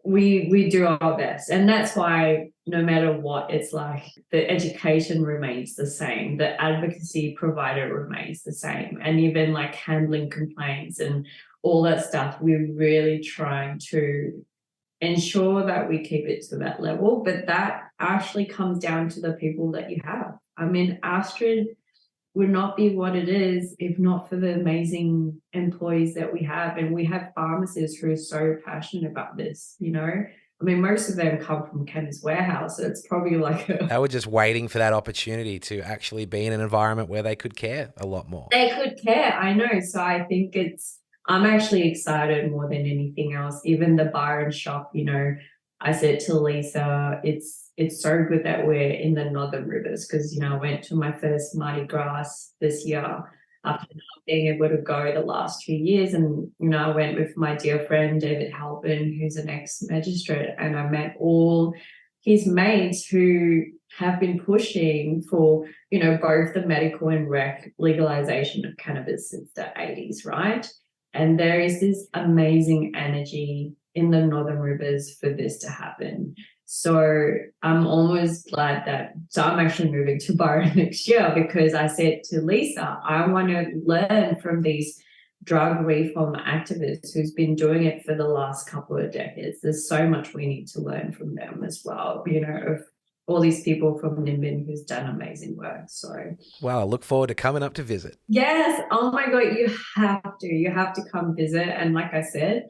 we do our best. And that's why no matter what, it's like the education remains the same. The advocacy provider remains the same. And even like handling complaints and all that stuff, we're really trying to ensure that we keep it to that level. But that actually comes down to the people that you have. I mean, Astrid would not be what it is if not for the amazing employees that we have. And we have pharmacists who are so passionate about this, you know. I mean, most of them come from Chemist Warehouse, so it's probably like they were just waiting for that opportunity to actually be in an environment where they could care a lot more. They could care, I know. So I think I'm actually excited more than anything else. Even the bar and shop, you know, I said to Lisa, it's so good that we're in the Northern Rivers, because, you know, I went to my first Mardi Gras this year after not being able to go the last 2 years. And, you know, I went with my dear friend, David Halpin, who's an ex-magistrate, and I met all his mates who have been pushing for, you know, both the medical and rec legalization of cannabis since the 80s, right? And there is this amazing energy in the Northern Rivers for this to happen. So I'm almost glad so I'm actually moving to Byron next year, because I said to Lisa, I want to learn from these drug reform activists who's been doing it for the last couple of decades. There's so much we need to learn from them as well, you know, of all these people from Nimbin who's done amazing work. So well, I look forward to coming up to visit. Yes. Oh my God, you have to come visit. And like I said,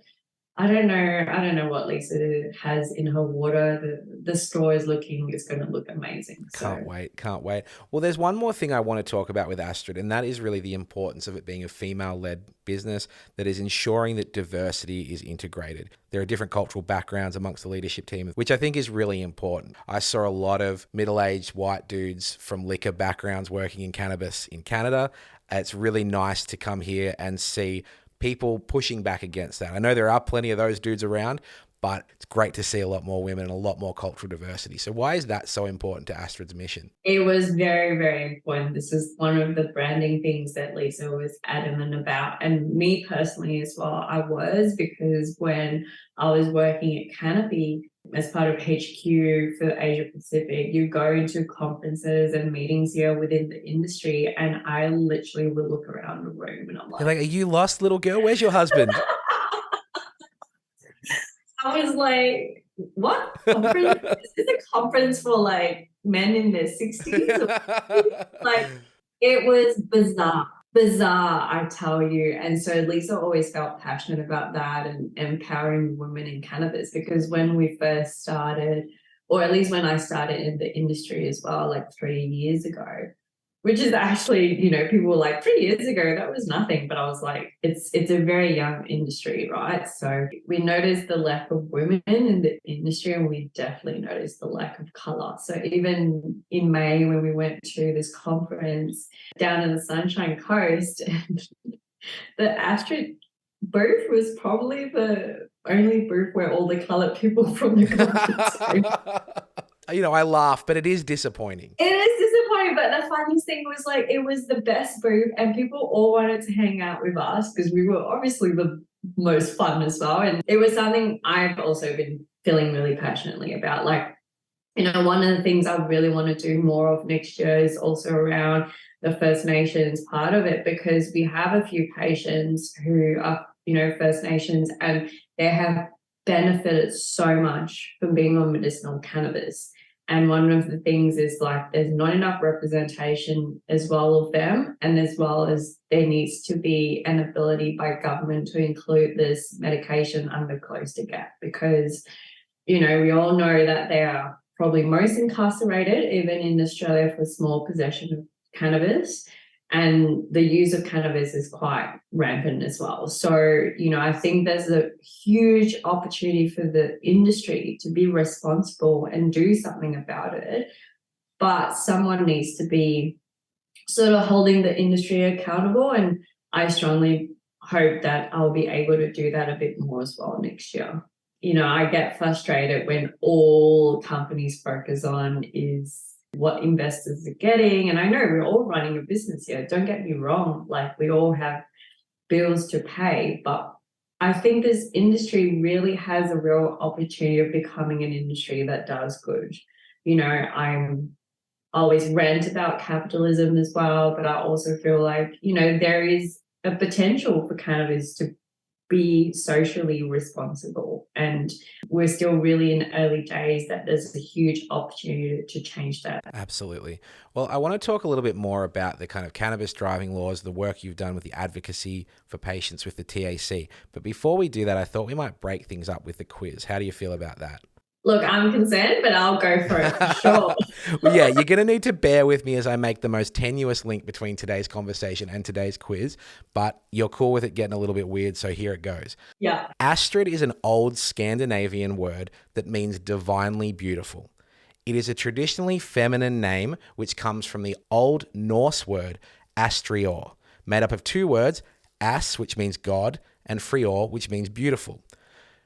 I don't know what Lisa has in her water. The store is going to look amazing. Can't wait. Well, there's one more thing I want to talk about with Astrid, and that is really the importance of it being a female-led business that is ensuring that diversity is integrated. There are different cultural backgrounds amongst the leadership team, which I think is really important. I saw a lot of middle-aged white dudes from liquor backgrounds working in cannabis in Canada. It's really nice to come here and see people pushing back against that. I know there are plenty of those dudes around, but it's great to see a lot more women and a lot more cultural diversity. So why is that so important to Astrid's mission? It was very, very important. This is one of the branding things that Lisa was adamant about. And me personally as well, I was, because when I was working at Canopy, as part of HQ for Asia Pacific, you go into conferences and meetings here within the industry, and I literally would look around the room and I'm You're like, are you lost, little girl? Where's your husband? I was like, what conference? Is this a conference for like men in their 60s? Like, it was bizarre, I tell you. And so Lisa always felt passionate about that and empowering women in cannabis, because when we first started, or at least when I started in the industry as well, like 3 years ago, which is actually, people were like, 3 years ago, that was nothing. But I was like, it's a very young industry, right? So we noticed the lack of women in the industry, and we definitely noticed the lack of colour. So even in May, when we went to this conference down in the Sunshine Coast, and the Astrid booth was probably the only booth where all the coloured people from the conference I laugh, but it is disappointing. It is disappointing, but the funniest thing was like, it was the best booth and people all wanted to hang out with us because we were obviously the most fun as well. And it was something I've also been feeling really passionately about. Like, one of the things I really want to do more of next year is also around the First Nations part of it, because we have a few patients who are, First Nations, and they have benefited so much from being on medicinal cannabis. And one of the things is like, there's not enough representation as well of them, and as well as there needs to be an ability by government to include this medication under cloister gap, because, we all know that they are probably most incarcerated, even in Australia, for small possession of cannabis. And the use of cannabis is quite rampant as well. So, I think there's a huge opportunity for the industry to be responsible and do something about it. But someone needs to be sort of holding the industry accountable. And I strongly hope that I'll be able to do that a bit more as well next year. I get frustrated when all companies focus on is what investors are getting. And I know we're all running a business here. Don't get me wrong. Like, we all have bills to pay, but I think this industry really has a real opportunity of becoming an industry that does good. I'm always rant about capitalism as well, but I also feel like, there is a potential for cannabis to be socially responsible, and we're still really in early days that there's a huge opportunity to change that. Absolutely. Well, I want to talk a little bit more about the kind of cannabis driving laws, the work you've done with the advocacy for patients with the TAC. But before we do that, I thought we might break things up with the quiz. How do you feel about that? Look, I'm concerned, but I'll go for it, for sure. Well, yeah, you're going to need to bear with me as I make the most tenuous link between today's conversation and today's quiz, but you're cool with it getting a little bit weird, so here it goes. Yeah. Astrid is an old Scandinavian word that means divinely beautiful. It is a traditionally feminine name which comes from the Old Norse word astrior, made up of two words, as, which means God, and frior, which means beautiful.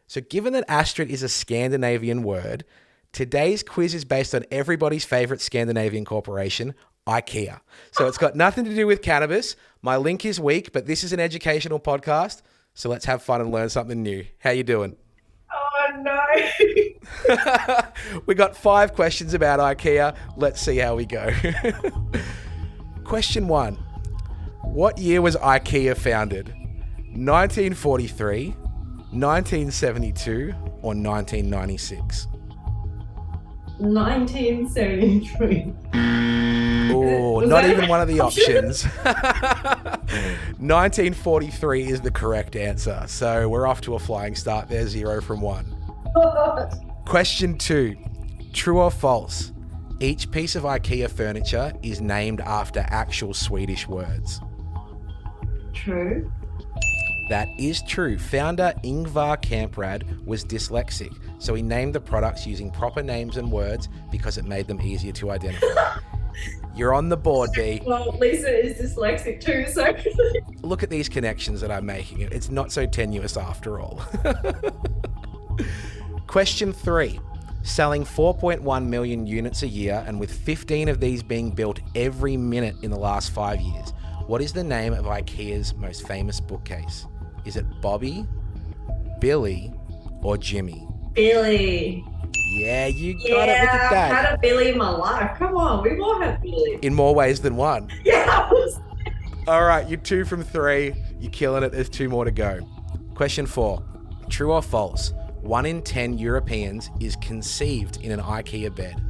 So given that Astrid is a Scandinavian word, today's quiz is based on everybody's favorite Scandinavian corporation, IKEA. So it's got nothing to do with cannabis. My link is weak, but this is an educational podcast. So let's have fun and learn something new. How you doing? Oh, no. We got 5 questions about IKEA. Let's see how we go. Question 1. What year was IKEA founded? 1943, 1972, or 1996? 1973. Oh, not even one of the options. 1943 is the correct answer. So we're off to a flying start there, 0 from 1. Question 2. True or false? Each piece of IKEA furniture is named after actual Swedish words. True. That is true. Founder Ingvar Kamprad was dyslexic, so he named the products using proper names and words because it made them easier to identify. You're on the board, B. Well, Lisa is dyslexic too, so... Look at these connections that I'm making. It's not so tenuous after all. Question 3. Selling 4.1 million units a year, and with 15 of these being built every minute in the last 5 years, what is the name of IKEA's most famous bookcase? Is it Bobby, Billy, or Jimmy? Billy. Yeah, you got it. Look at Yeah, I've that. had a Billy in my life. Come on, we've all had Billy. In more ways than one. Yeah. All right, you're 2 from 3. You're killing it. There's 2 more to go. Question 4. True or false? 1 in 10 Europeans is conceived in an IKEA bed.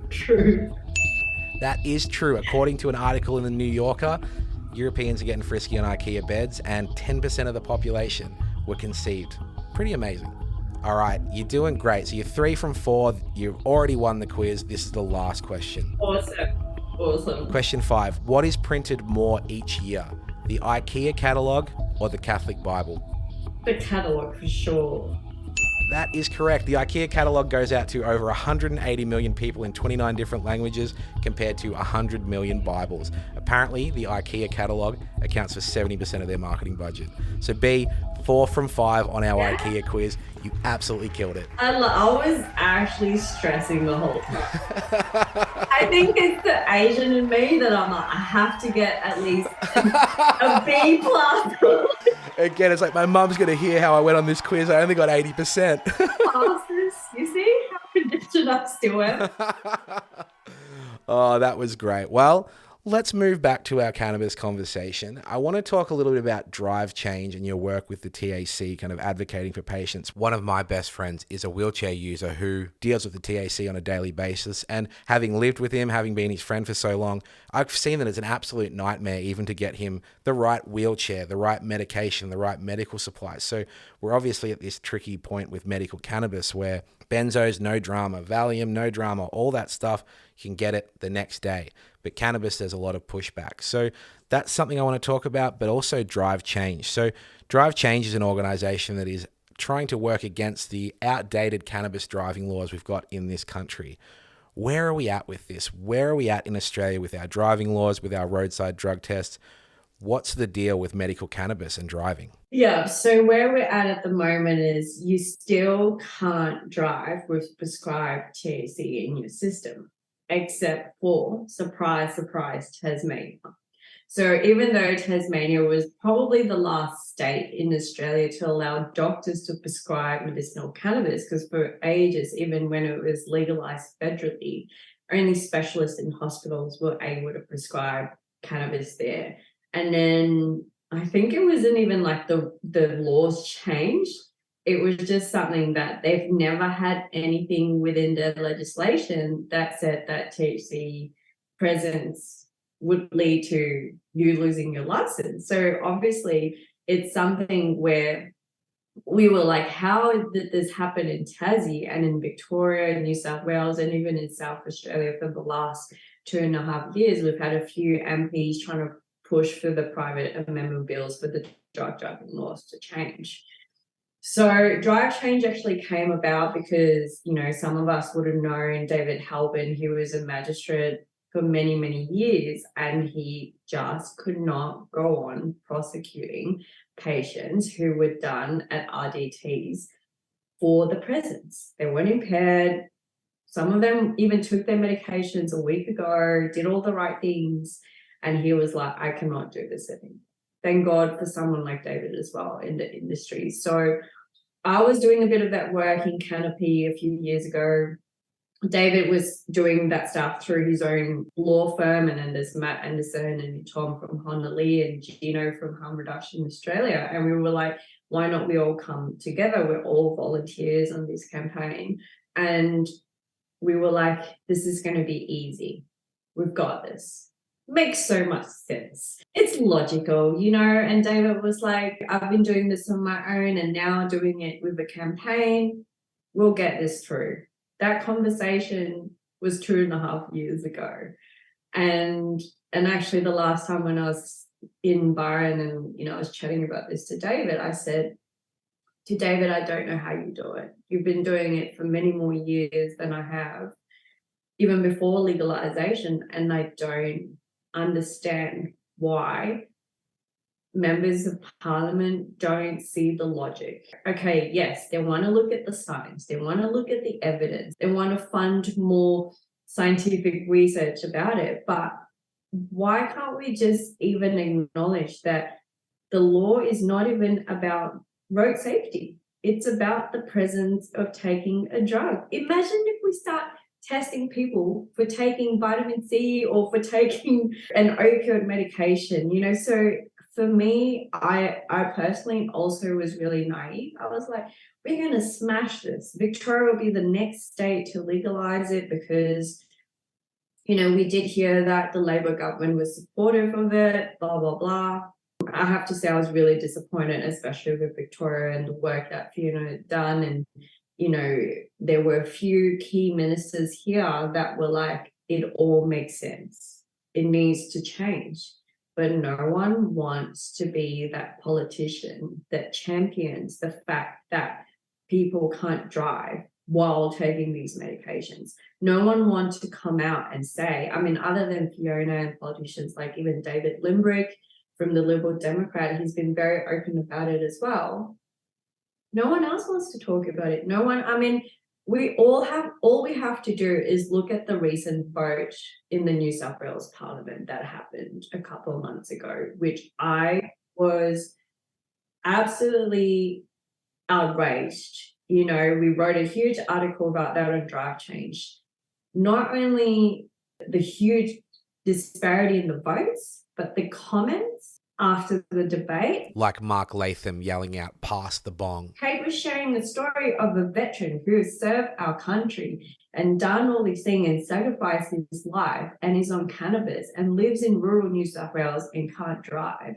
True. That is true. According to an article in the New Yorker, Europeans are getting frisky on IKEA beds, and 10% of the population were conceived. Pretty amazing. All right, you're doing great. So you're 3 from 4. You've already won the quiz. This is the last question. Awesome. Question 5. What is printed more each year? The IKEA catalogue or the Catholic Bible? The catalogue for sure. That is correct. The IKEA catalogue goes out to over 180 million people in 29 different languages compared to 100 million Bibles. Apparently, the IKEA catalogue accounts for 70% of their marketing budget. So B, 4 from 5 on our IKEA quiz. You absolutely killed it. I was actually stressing the whole time. I think it's the Asian in me that I'm like, I have to get at least a B plus. Again, it's like my mum's going to hear how I went on this quiz. I only got 80%. Passes. You see how conditioned I still am? Oh, that was great. Well, let's move back to our cannabis conversation. I want to talk a little bit about drive change and your work with the TAC, kind of advocating for patients. One of my best friends is a wheelchair user who deals with the TAC on a daily basis. And having lived with him, having been his friend for so long, I've seen that it's an absolute nightmare even to get him the right wheelchair, the right medication, the right medical supplies. So we're obviously at this tricky point with medical cannabis where benzos, no drama, Valium, no drama, all that stuff, you can get it the next day. But cannabis, there's a lot of pushback. So that's something I want to talk about, but also Drive Change. So Drive Change is an organization that is trying to work against the outdated cannabis driving laws we've got in this country. Where are we at with this? Where are we at in Australia with our driving laws, with our roadside drug tests? What's the deal with medical cannabis and driving? Yeah, so where we're at the moment is you still can't drive with prescribed THC in your system, except for, surprise, surprise, Tasmania. So even though Tasmania was probably the last state in Australia to allow doctors to prescribe medicinal cannabis, because for ages, even when it was legalized federally, only specialists in hospitals were able to prescribe cannabis there. And then I think it wasn't even like the laws changed. It was just something that they've never had anything within their legislation that said that THC presence would lead to you losing your license. So obviously it's something where we were like, how did this happen in Tassie and in Victoria, New South Wales, and even in South Australia for the last 2.5 years? We've had a few MPs trying to push for the private amendment bills for the driving laws to change. So Drive Change actually came about because, you know, some of us would have known David Halbin. He was a magistrate for many, many years, and he just could not go on prosecuting patients who were done at RDTs for the presence. They weren't impaired. Some of them even took their medications a week ago, did all the right things. And he was like, I cannot do this anymore. Thank God for someone like David as well in the industry. So I was doing a bit of that work in Canopy a few years ago. David was doing that stuff through his own law firm, and then there's Matt Anderson and Tom from Honda Lee and Gino from Harm Reduction Australia. And we were like, why not we all come together? We're all volunteers on this campaign. And we were like, this is going to be easy. We've got this. Makes so much sense. It's logical, you know, and David was like, I've been doing this on my own and now doing it with a campaign. We'll get this through. That conversation was 2.5 years ago. And actually the last time when I was in Byron and, you know, I was chatting about this to David, I said to David, I don't know how you do it. You've been doing it for many more years than I have, even before legalization, and I don't understand why members of parliament don't see the logic. Okay, yes, they want to look at the science, they want to look at the evidence, they want to fund more scientific research about it, but why can't we just even acknowledge that the law is not even about road safety? It's about the presence of taking a drug. Imagine if we start testing people for taking vitamin C or for taking an opioid medication, so for me, I personally also was really naive. I was like, we're going to smash this. Victoria will be the next state to legalize it because, we did hear that the Labor government was supportive of it, blah, blah, blah. I have to say I was really disappointed, especially with Victoria and the work that Fiona had done. And, there were a few key ministers here that were like, it all makes sense. It needs to change. But no one wants to be that politician that champions the fact that people can't drive while taking these medications. No one wants to come out and say, other than Fiona and politicians like even David Limbrick from the Liberal Democrat, he's been very open about it as well. No one else wants to talk about it. No one, all we have to do is look at the recent vote in the New South Wales Parliament that happened a couple of months ago, which I was absolutely outraged. We wrote a huge article about that on Drive Change. Not only the huge disparity in the votes, but the comments after the debate. Like Mark Latham yelling out, "Pass the bong." Kate was sharing the story of a veteran who has served our country and done all these things and sacrificed his life and is on cannabis and lives in rural New South Wales and can't drive.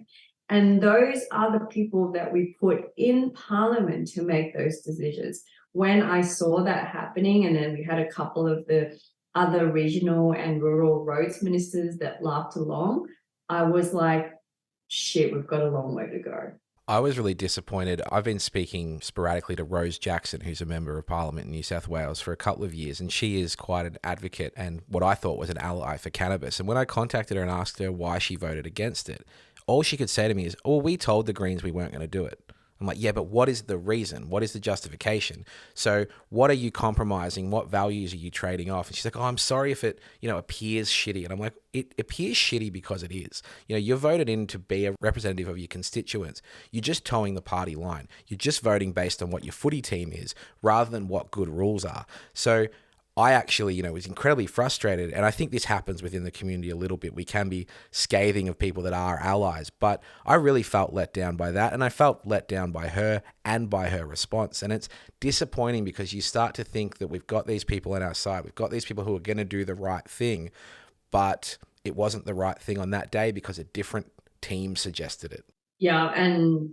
And those are the people that we put in Parliament to make those decisions. When I saw that happening, and then we had a couple of the other regional and rural roads ministers that laughed along, I was like, shit, we've got a long way to go. I was really disappointed. I've been speaking sporadically to Rose Jackson, who's a member of Parliament in New South Wales, for a couple of years, and she is quite an advocate and what I thought was an ally for cannabis. And when I contacted her and asked her why she voted against it, all she could say to me is, "Oh, we told the Greens we weren't going to do it." I'm like, yeah, but what is the reason? What is the justification? So what are you compromising? What values are you trading off? And she's like, "Oh, I'm sorry if it, appears shitty." And I'm like, it appears shitty because it is. You're voted in to be a representative of your constituents. You're just towing the party line. You're just voting based on what your footy team is rather than what good rules are. So I actually, was incredibly frustrated. And I think this happens within the community a little bit. We can be scathing of people that are allies, but I really felt let down by that. And I felt let down by her and by her response. And it's disappointing because you start to think that we've got these people on our side. We've got these people who are going to do the right thing, but it wasn't the right thing on that day because a different team suggested it. Yeah. And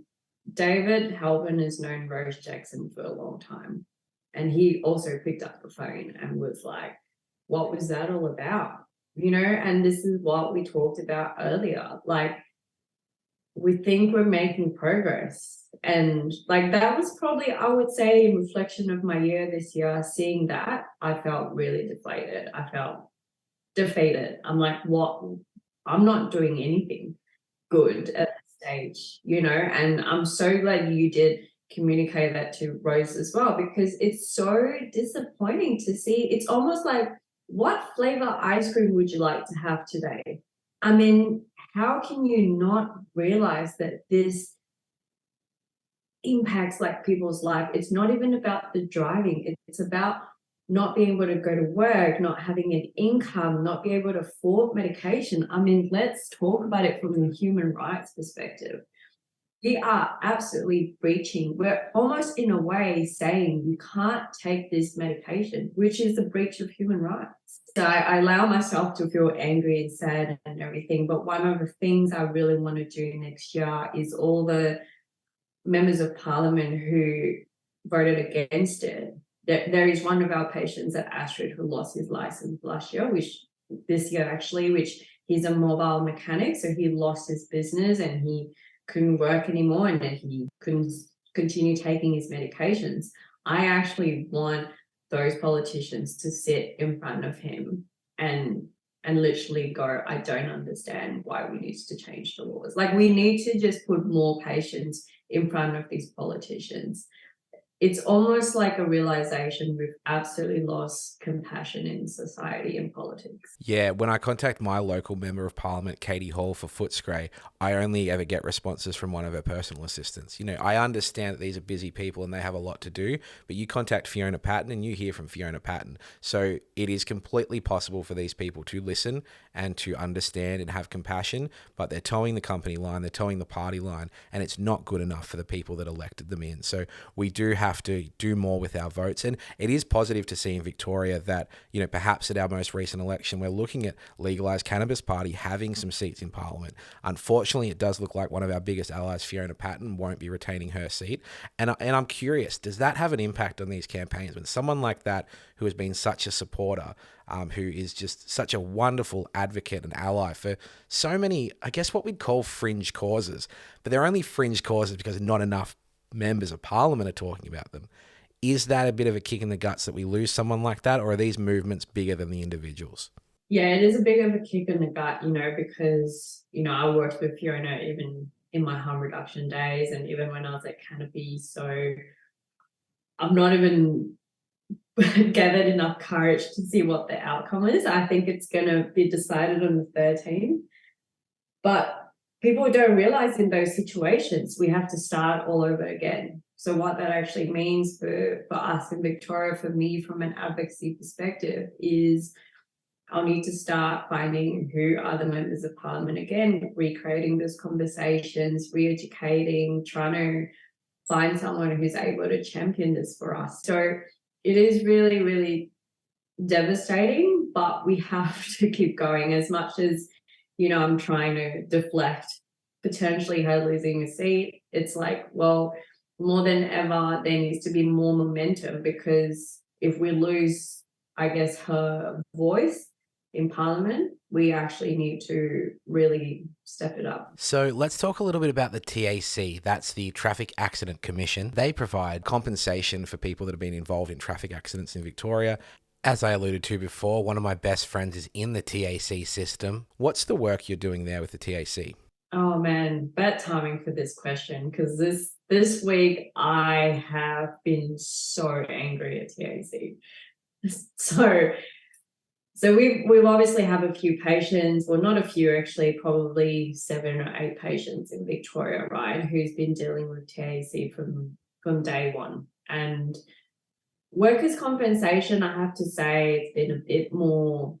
David Halpin has known Rose Jackson for a long time. And he also picked up the phone and was like, what was that all about? And this is what we talked about earlier. Like, we think we're making progress. And like, that was probably, I would say, in reflection of my year this year, seeing that, I felt really deflated. I felt defeated. I'm like, what? I'm not doing anything good at this stage, and I'm so glad you did communicate that to Rose as well, because it's so disappointing to see. It's almost like, what flavor ice cream would you like to have today? How can you not realize that this impacts like people's life? It's not even about the driving. It's about not being able to go to work, not having an income, not being able to afford medication. Let's talk about it from a human rights perspective. We are absolutely breaching. We're almost in a way saying you can't take this medication, which is a breach of human rights. So I allow myself to feel angry and sad and everything. But one of the things I really want to do next year is all the members of Parliament who voted against it. There is one of our patients at Astrid who lost his license last year, this year actually, which he's a mobile mechanic. So he lost his business and he couldn't work anymore and then he couldn't continue taking his medications. I actually want those politicians to sit in front of him and literally go, I don't understand why we need to change the laws. Like, we need to just put more patients in front of these politicians. it's almost like a realization we've absolutely lost compassion in society and politics. Yeah, when I contact my local Member of Parliament, Katie Hall, for Footscray, I only ever get responses from one of her personal assistants. You know, I understand that these are busy people and they have a lot to do, but you contact Fiona Patton and you hear from Fiona Patton. So it is completely possible for these people to listen and to understand and have compassion, but they're towing the company line, they're towing the party line, and it's not good enough for the people that elected them in. So we do have to do more with our votes. And it is positive to see in Victoria that, you know, perhaps at our most recent election, we're looking at Legalised Cannabis Party having some seats in Parliament. Unfortunately, it does look like one of our biggest allies, Fiona Patton, won't be retaining her seat. And I'm curious, does that have an impact on these campaigns when someone like that, who has been such a supporter, who is just such a wonderful advocate and ally for so many, I guess what we'd call fringe causes, but they're only fringe causes because not enough members of Parliament are talking about them. Is that a bit of a kick in the guts that we lose someone like that, or are these movements bigger than the individuals? Yeah, it is a bit of a kick in the gut, you know, because, you know, I worked with Fiona even in my harm reduction days and even when I was at Cannabis. So I've not even gathered enough courage to see what the outcome is. I think it's going to be decided on the 13th. But people don't realize in those situations, we have to start all over again. So what that actually means for us in Victoria, for me, from an advocacy perspective, is I'll need to start finding who are the members of Parliament again, recreating those conversations, re-educating, trying to find someone who's able to champion this for us. So it is really, really devastating, but we have to keep going. As much as, you know, I'm trying to deflect potentially her losing a seat, it's like, well, more than ever, there needs to be more momentum, because if we lose, I guess, her voice in Parliament, we actually need to really step it up. So let's talk a little bit about the TAC. That's the Traffic Accident Commission. They provide compensation for people that have been involved in traffic accidents in Victoria. As I alluded to before, one of my best friends is in the TAC system. What's the work you're doing there with the TAC? Oh man, bad timing for this question, because this week I have been so angry at TAC. So we've obviously have a few patients, well, not a few actually, probably 7 or 8 patients in Victoria, right, who's been dealing with TAC from day one. And workers' compensation, I have to say, it's been a bit more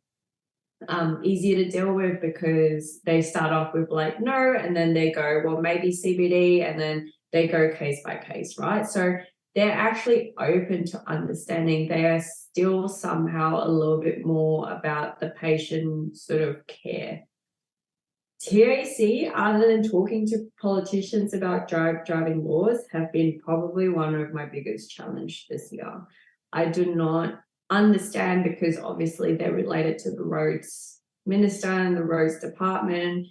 easier to deal with, because they start off with like no, and then they go, well, maybe CBD, and then they go case by case, right? So they're actually open to understanding. They are still somehow a little bit more about the patient sort of care. TAC, other than talking to politicians about driving laws, have been probably one of my biggest challenge this year. I do not understand, because obviously they're related to the roads minister and the roads department.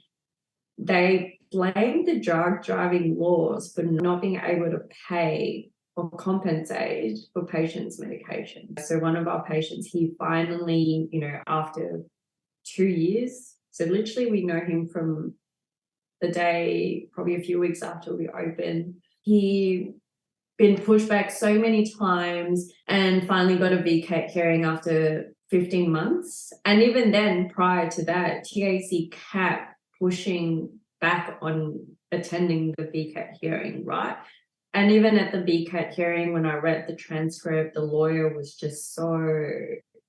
They blame the driving laws for not being able to pay or compensate for patients' medication. So one of our patients, he finally, you know, after 2 years, so literally we know him from the day, probably a few weeks after we opened, he been pushed back so many times and finally got a VCAT hearing after 15 months. And even then, prior to that, TAC kept pushing back on attending the VCAT hearing, right? And even at the VCAT hearing, when I read the transcript, the lawyer was just so,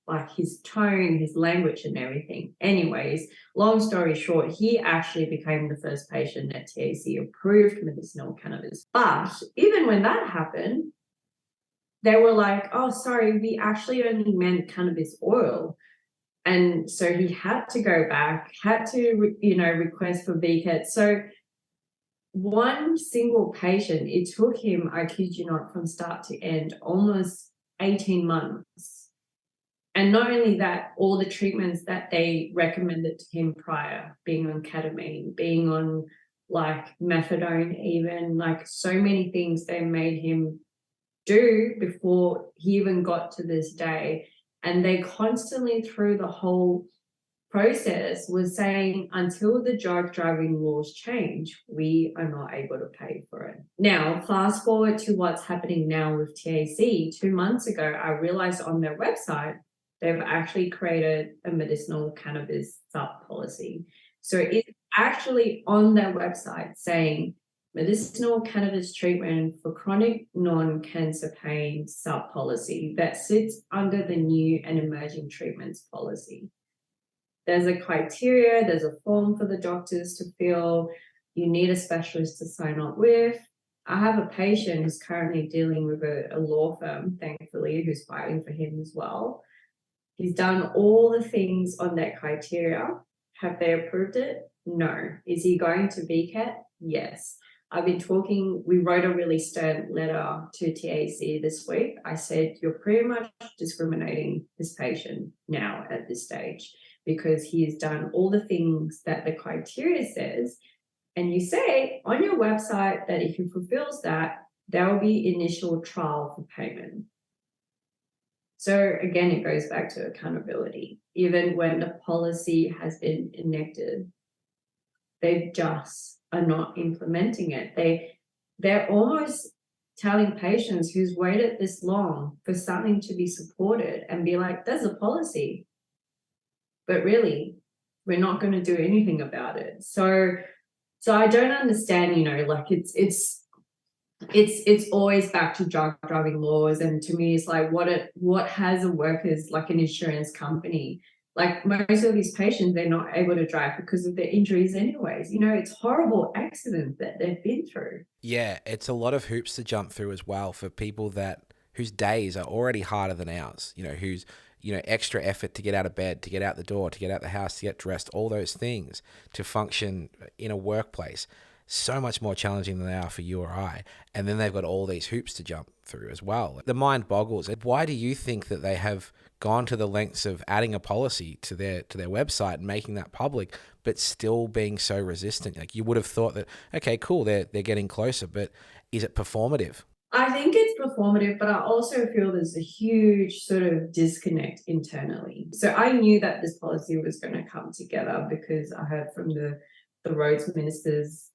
like, his tone, his language and everything. Anyways, long story short, he actually became the first patient at TAC approved medicinal cannabis. But even when that happened, they were like, oh, sorry, we actually only meant cannabis oil. And so he had to go back, had to, request for VCAT. So one single patient, it took him, I kid you not, from start to end, almost 18 months. And not only that, all the treatments that they recommended to him prior, being on ketamine, being on like methadone, even like so many things they made him do before he even got to this day. And they constantly, through the whole process was saying until the drug driving laws change, we are not able to pay for it. Now, fast forward to what's happening now with TAC. 2 months ago, I realized on their website, they've actually created a medicinal cannabis sub policy. So it's actually on their website saying medicinal cannabis treatment for chronic non-cancer pain sub policy that sits under the new and emerging treatments policy. There's a criteria, there's a form for the doctors to fill. You need a specialist to sign up with. I have a patient who's currently dealing with a law firm, thankfully, who's fighting for him as well. He's done all the things on that criteria. Have they approved it? No. Is he going to VCAT? Yes. I've been talking, we wrote a really stern letter to TAC this week. I said, you're pretty much discriminating this patient now at this stage, because he has done all the things that the criteria says. And you say on your website that if he fulfills that, there will be initial trial for payment. So again, it goes back to accountability. Even when the policy has been enacted, they just are not implementing it. They're almost telling patients who's waited this long for something to be supported and be like, there's a policy, but really, we're not going to do anything about it. So I don't understand, like it's always back to drug driving laws. And to me, it's like what has a workers, like an insurance company, like most of these patients, they're not able to drive because of their injuries anyways. It's horrible accidents that they've been through. Yeah, it's a lot of hoops to jump through as well for people whose days are already harder than ours, whose extra effort to get out of bed, to get out the door, to get out the house, to get dressed, all those things to function in a workplace, so much more challenging than they are for you or I. And then they've got all these hoops to jump through as well. The mind boggles. Why do you think that they have gone to the lengths of adding a policy to their website and making that public, but still being so resistant? Like, you would have thought that, okay, cool, they're getting closer, but is it performative? I think it's performative, but I also feel there's a huge sort of disconnect internally. So I knew that this policy was going to come together because I heard from the roads minister's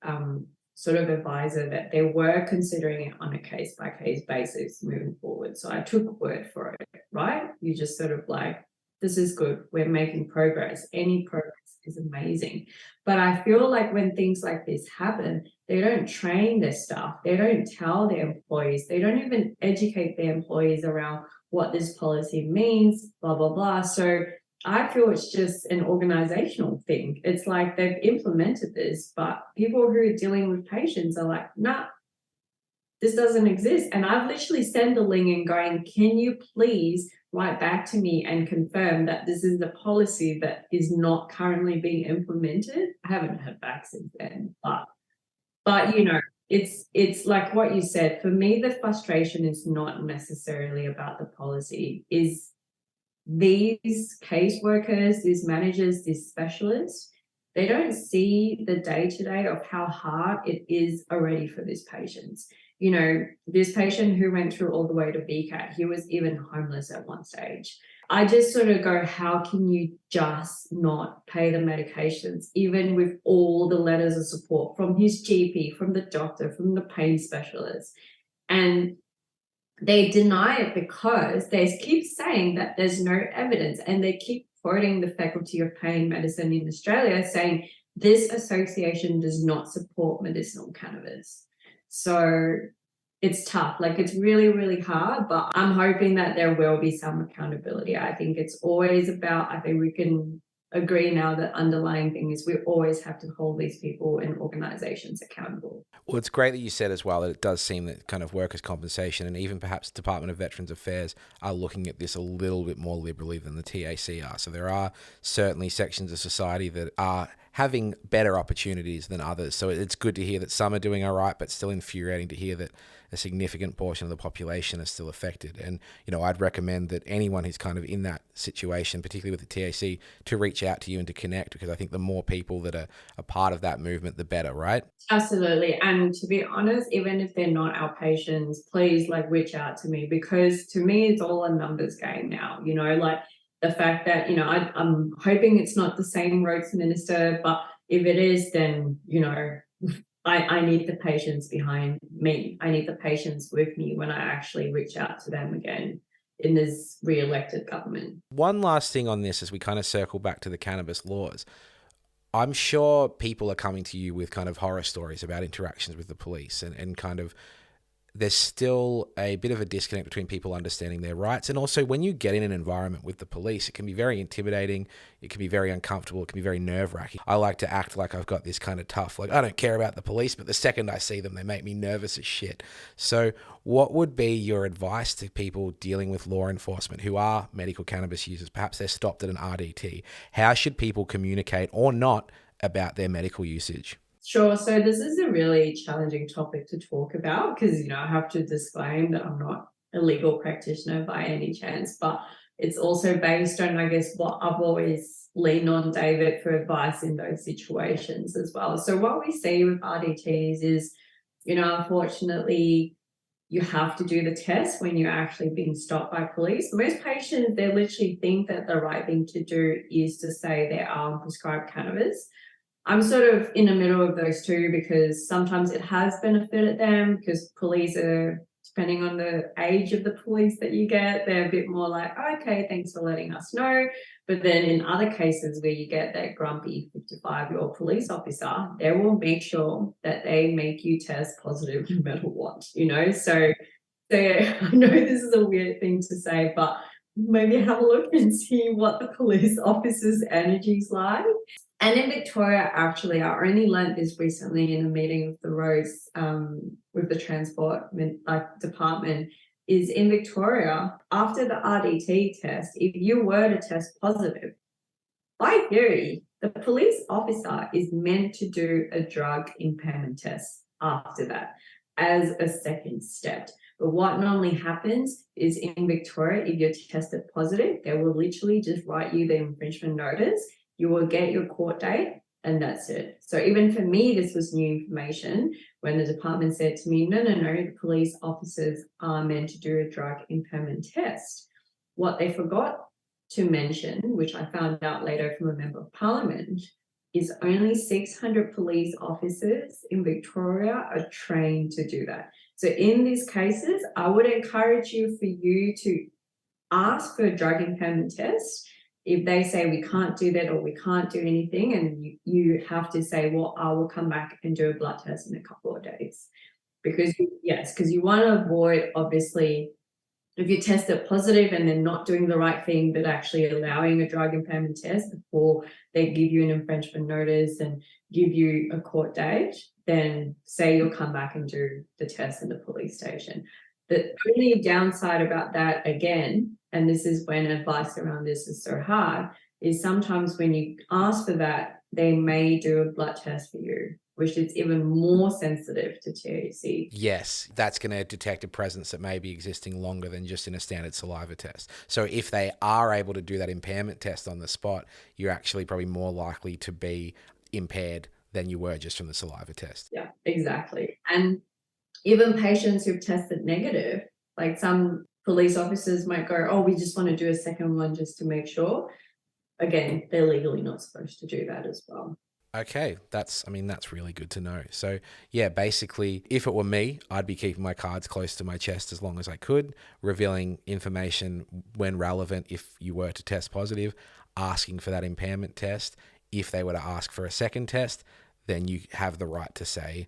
sort of advisor that they were considering it on a case-by-case basis moving forward. So I took word for it, right? You just sort of like, this is good. We're making progress. Any progress is amazing. But I feel like when things like this happen, they don't train their staff. They don't tell their employees. They don't even educate their employees around what this policy means, blah, blah, blah. So I feel it's just an organizational thing. It's like they've implemented this, but people who are dealing with patients are like, nah, this doesn't exist. And I've literally sent a link and going, can you please write back to me and confirm that this is the policy that is not currently being implemented? I haven't heard back since then, but it's like what you said. For me, the frustration is not necessarily about the policy, is these caseworkers, these managers, these specialists, they don't see the day-to-day of how hard it is already for these patients. This patient who went through all the way to VCAT, he was even homeless at one stage. I just sort of go, how can you just not pay the medications, even with all the letters of support from his GP, from the doctor, from the pain specialist? And they deny it because they keep saying that there's no evidence, and they keep quoting the Faculty of Pain Medicine in Australia saying this association does not support medicinal cannabis. So it's tough. Like, it's really, really hard, but I'm hoping that there will be some accountability. I think it's always about, I think we can agree now that underlying thing is we always have to hold these people and organizations accountable. Well, it's great that you said as well that it does seem that kind of workers' compensation and even perhaps Department of Veterans Affairs are looking at this a little bit more liberally than the TAC are. So there are certainly sections of society that are having better opportunities than others. So it's good to hear that some are doing all right, but still infuriating to hear that a significant portion of the population is still affected. And, I'd recommend that anyone who's kind of in that situation, particularly with the TAC, to reach out to you and to connect, because I think the more people that are a part of that movement, the better, right? Absolutely. And to be honest, even if they're not our patients, please reach out to me, because to me, it's all a numbers game now, the fact that, I'm hoping it's not the same roads minister, but if it is, then, I need the patients behind me. I need the patients with me when I actually reach out to them again in this re-elected government. One last thing on this as we kind of circle back to the cannabis laws. I'm sure people are coming to you with kind of horror stories about interactions with the police and kind of there's still a bit of a disconnect between people understanding their rights. And also when you get in an environment with the police, it can be very intimidating. It can be very uncomfortable. It can be very nerve-wracking. I like to act like I've got this kind of tough, like I don't care about the police, but the second I see them, they make me nervous as shit. So what would be your advice to people dealing with law enforcement who are medical cannabis users? Perhaps they're stopped at an RDT. How should people communicate or not about their medical usage? Sure. So this is a really challenging topic to talk about because, I have to disclaim that I'm not a legal practitioner by any chance, but it's also based on, I guess, what I've always leaned on David for advice in those situations as well. So what we see with RDTs is, unfortunately, you have to do the test when you're actually being stopped by police. Most patients, they literally think that the right thing to do is to say they are on prescribed cannabis. I'm sort of in the middle of those two because sometimes it has benefited them because police are, depending on the age of the police that you get, they're a bit more like, okay, thanks for letting us know. But then in other cases where you get that grumpy 55-year-old police officer, they will make sure that they make you test positive no matter what, So I know this is a weird thing to say, but maybe have a look and see what the police officer's energy's like. And in Victoria, actually, I only learned this recently in a meeting with the roads with the transport department, is in Victoria, after the RDT test, if you were to test positive, by theory, the police officer is meant to do a drug impairment test after that as a second step. But what normally happens is in Victoria, if you're tested positive, they will literally just write you the infringement notice. You will get your court date and that's it. So even for me, this was new information when the department said to me, no, the police officers are meant to do a drug impairment test. What they forgot to mention, which I found out later from a member of parliament, is only 600 police officers in Victoria are trained to do that. So in these cases, I would encourage you for you to ask for a drug impairment test. If they say we can't do that or we can't do anything, and you have to say, well, I will come back and do a blood test in a couple of days. Because you want to avoid, obviously, if you test it positive and they're not doing the right thing, but actually allowing a drug impairment test before they give you an infringement notice and give you a court date, then say you'll come back and do the test in the police station. The only downside about that, again, and this is when advice around this is so hard, is sometimes when you ask for that, they may do a blood test for you, which is even more sensitive to THC. Yes, that's going to detect a presence that may be existing longer than just in a standard saliva test. So if they are able to do that impairment test on the spot, you're actually probably more likely to be impaired than you were just from the saliva test. Yeah, exactly. And even patients who've tested negative, like some police officers might go, oh, we just want to do a second one just to make sure. Again, they're legally not supposed to do that as well. Okay, that's really good to know. So yeah, basically, if it were me, I'd be keeping my cards close to my chest as long as I could, revealing information when relevant if you were to test positive, asking for that impairment test. If they were to ask for a second test, then you have the right to say,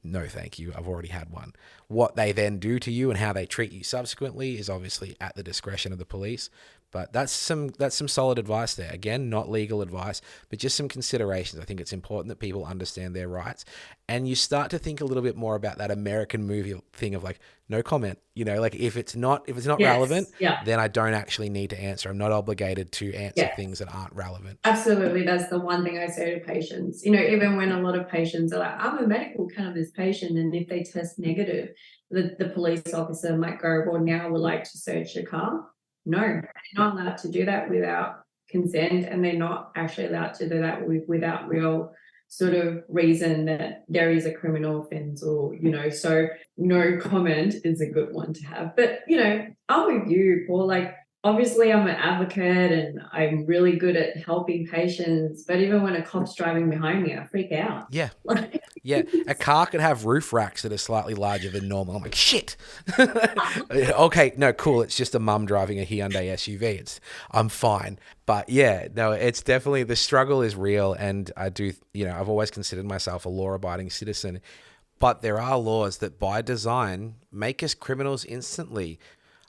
no, thank you, I've already had one. What they then do to you and how they treat you subsequently is obviously at the discretion of the police. But that's some solid advice there. Again, not legal advice, but just some considerations. I think it's important that people understand their rights. And you start to think a little bit more about that American movie thing of like, no comment, like if it's not relevant, then I don't actually need to answer. I'm not obligated to answer things that aren't relevant. Absolutely. That's the one thing I say to patients. Even when a lot of patients are like, I'm a medical cannabis patient, and if they test negative, the police officer might go, well, now we'd like to search your car. No, they're not allowed to do that without consent, and they're not actually allowed to do that without real sort of reason that there is a criminal offence or, so no comment is a good one to have. But, I'm with you, Paul, like obviously I'm an advocate and I'm really good at helping patients, but even when a cop's driving behind me, I freak out. Yeah. Yeah, a car could have roof racks that are slightly larger than normal. I'm like, shit. Okay, no, cool. It's just a mum driving a Hyundai SUV. I'm fine. But yeah, no, it's definitely, the struggle is real. And I do, I've always considered myself a law-abiding citizen. But there are laws that by design make us criminals instantly.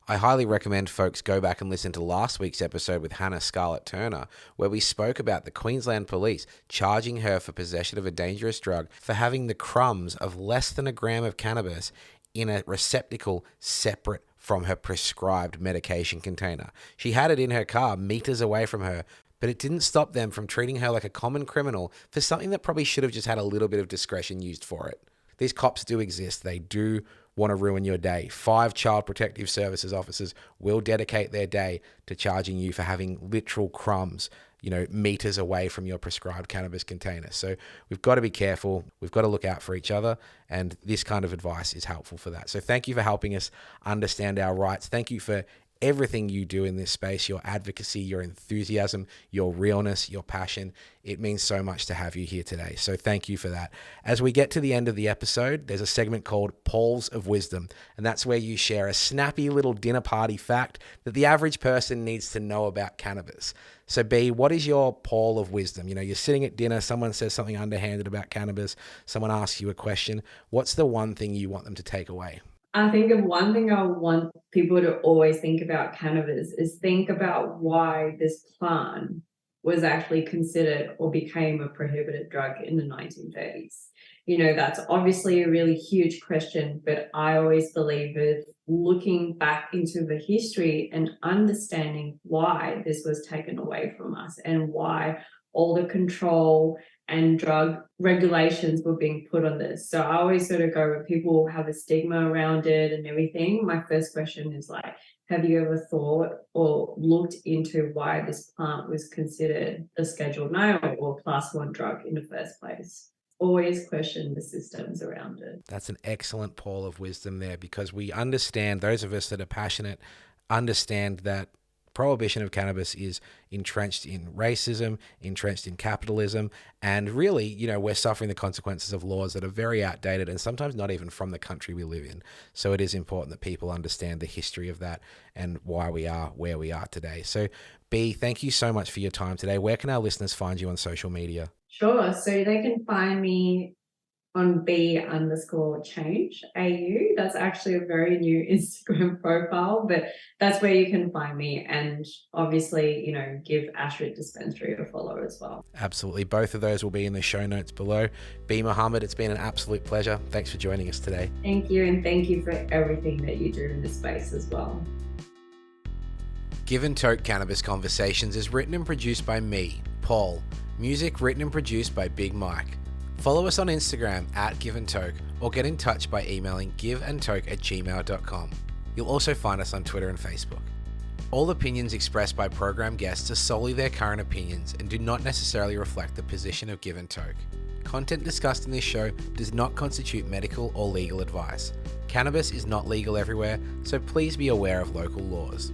I highly recommend folks go back and listen to last week's episode with Hannah Scarlett Turner, where we spoke about the Queensland Police charging her for possession of a dangerous drug for having the crumbs of less than a gram of cannabis in a receptacle separate from her prescribed medication container. She had it in her car meters away from her, but it didn't stop them from treating her like a common criminal for something that probably should have just had a little bit of discretion used for it. These cops do exist. They do want to ruin your day. 5 Child Protective Services officers will dedicate their day to charging you for having literal crumbs, meters away from your prescribed cannabis container. So we've got to be careful. We've got to look out for each other. And this kind of advice is helpful for that. So thank you for helping us understand our rights. Thank you for everything you do in this space, your advocacy, your enthusiasm, your realness, your passion. It means so much to have you here today. So thank you for that. As we get to the end of the episode, there's a segment called Paws of Wisdom, and that's where you share a snappy little dinner party fact that the average person needs to know about cannabis. So B, what is your paw of wisdom? You're sitting at dinner, someone says something underhanded about cannabis, someone asks you a question. What's the one thing you want them to take away? I think of one thing I want people to always think about cannabis is think about why this plant was actually considered or became a prohibited drug in the 1930s. That's obviously a really huge question, but I always believe with looking back into the history and understanding why this was taken away from us and why all the control and drug regulations were being put on this. So I always sort of go when people have a stigma around it and everything, my first question is like, have you ever thought or looked into why this plant was considered a Schedule 9 or Class 1 drug in the first place? Always question the systems around it. That's an excellent paw of wisdom there, because we understand, those of us that are passionate, understand that prohibition of cannabis is entrenched in racism, entrenched in capitalism, and really, we're suffering the consequences of laws that are very outdated and sometimes not even from the country we live in. So it is important that people understand the history of that and why we are where we are today. So B, thank you so much for your time today. Where can our listeners find you on social media? Sure. So they can find me on B_change AU. That's actually a very new Instagram profile, but that's where you can find me. And obviously, give Astrid Dispensary a follow as well. Absolutely. Both of those will be in the show notes below. B, Mohamed, it's been an absolute pleasure. Thanks for joining us today. Thank you. And thank you for everything that you do in this space as well. Give and Toke Cannabis Conversations is written and produced by me, Paul. Music written and produced by Big Mike. Follow us on Instagram @GiveAndToke or get in touch by emailing giveandtoke@gmail.com. You'll also find us on Twitter and Facebook. All opinions expressed by program guests are solely their current opinions and do not necessarily reflect the position of Give and Toke. Content discussed in this show does not constitute medical or legal advice. Cannabis is not legal everywhere, so please be aware of local laws.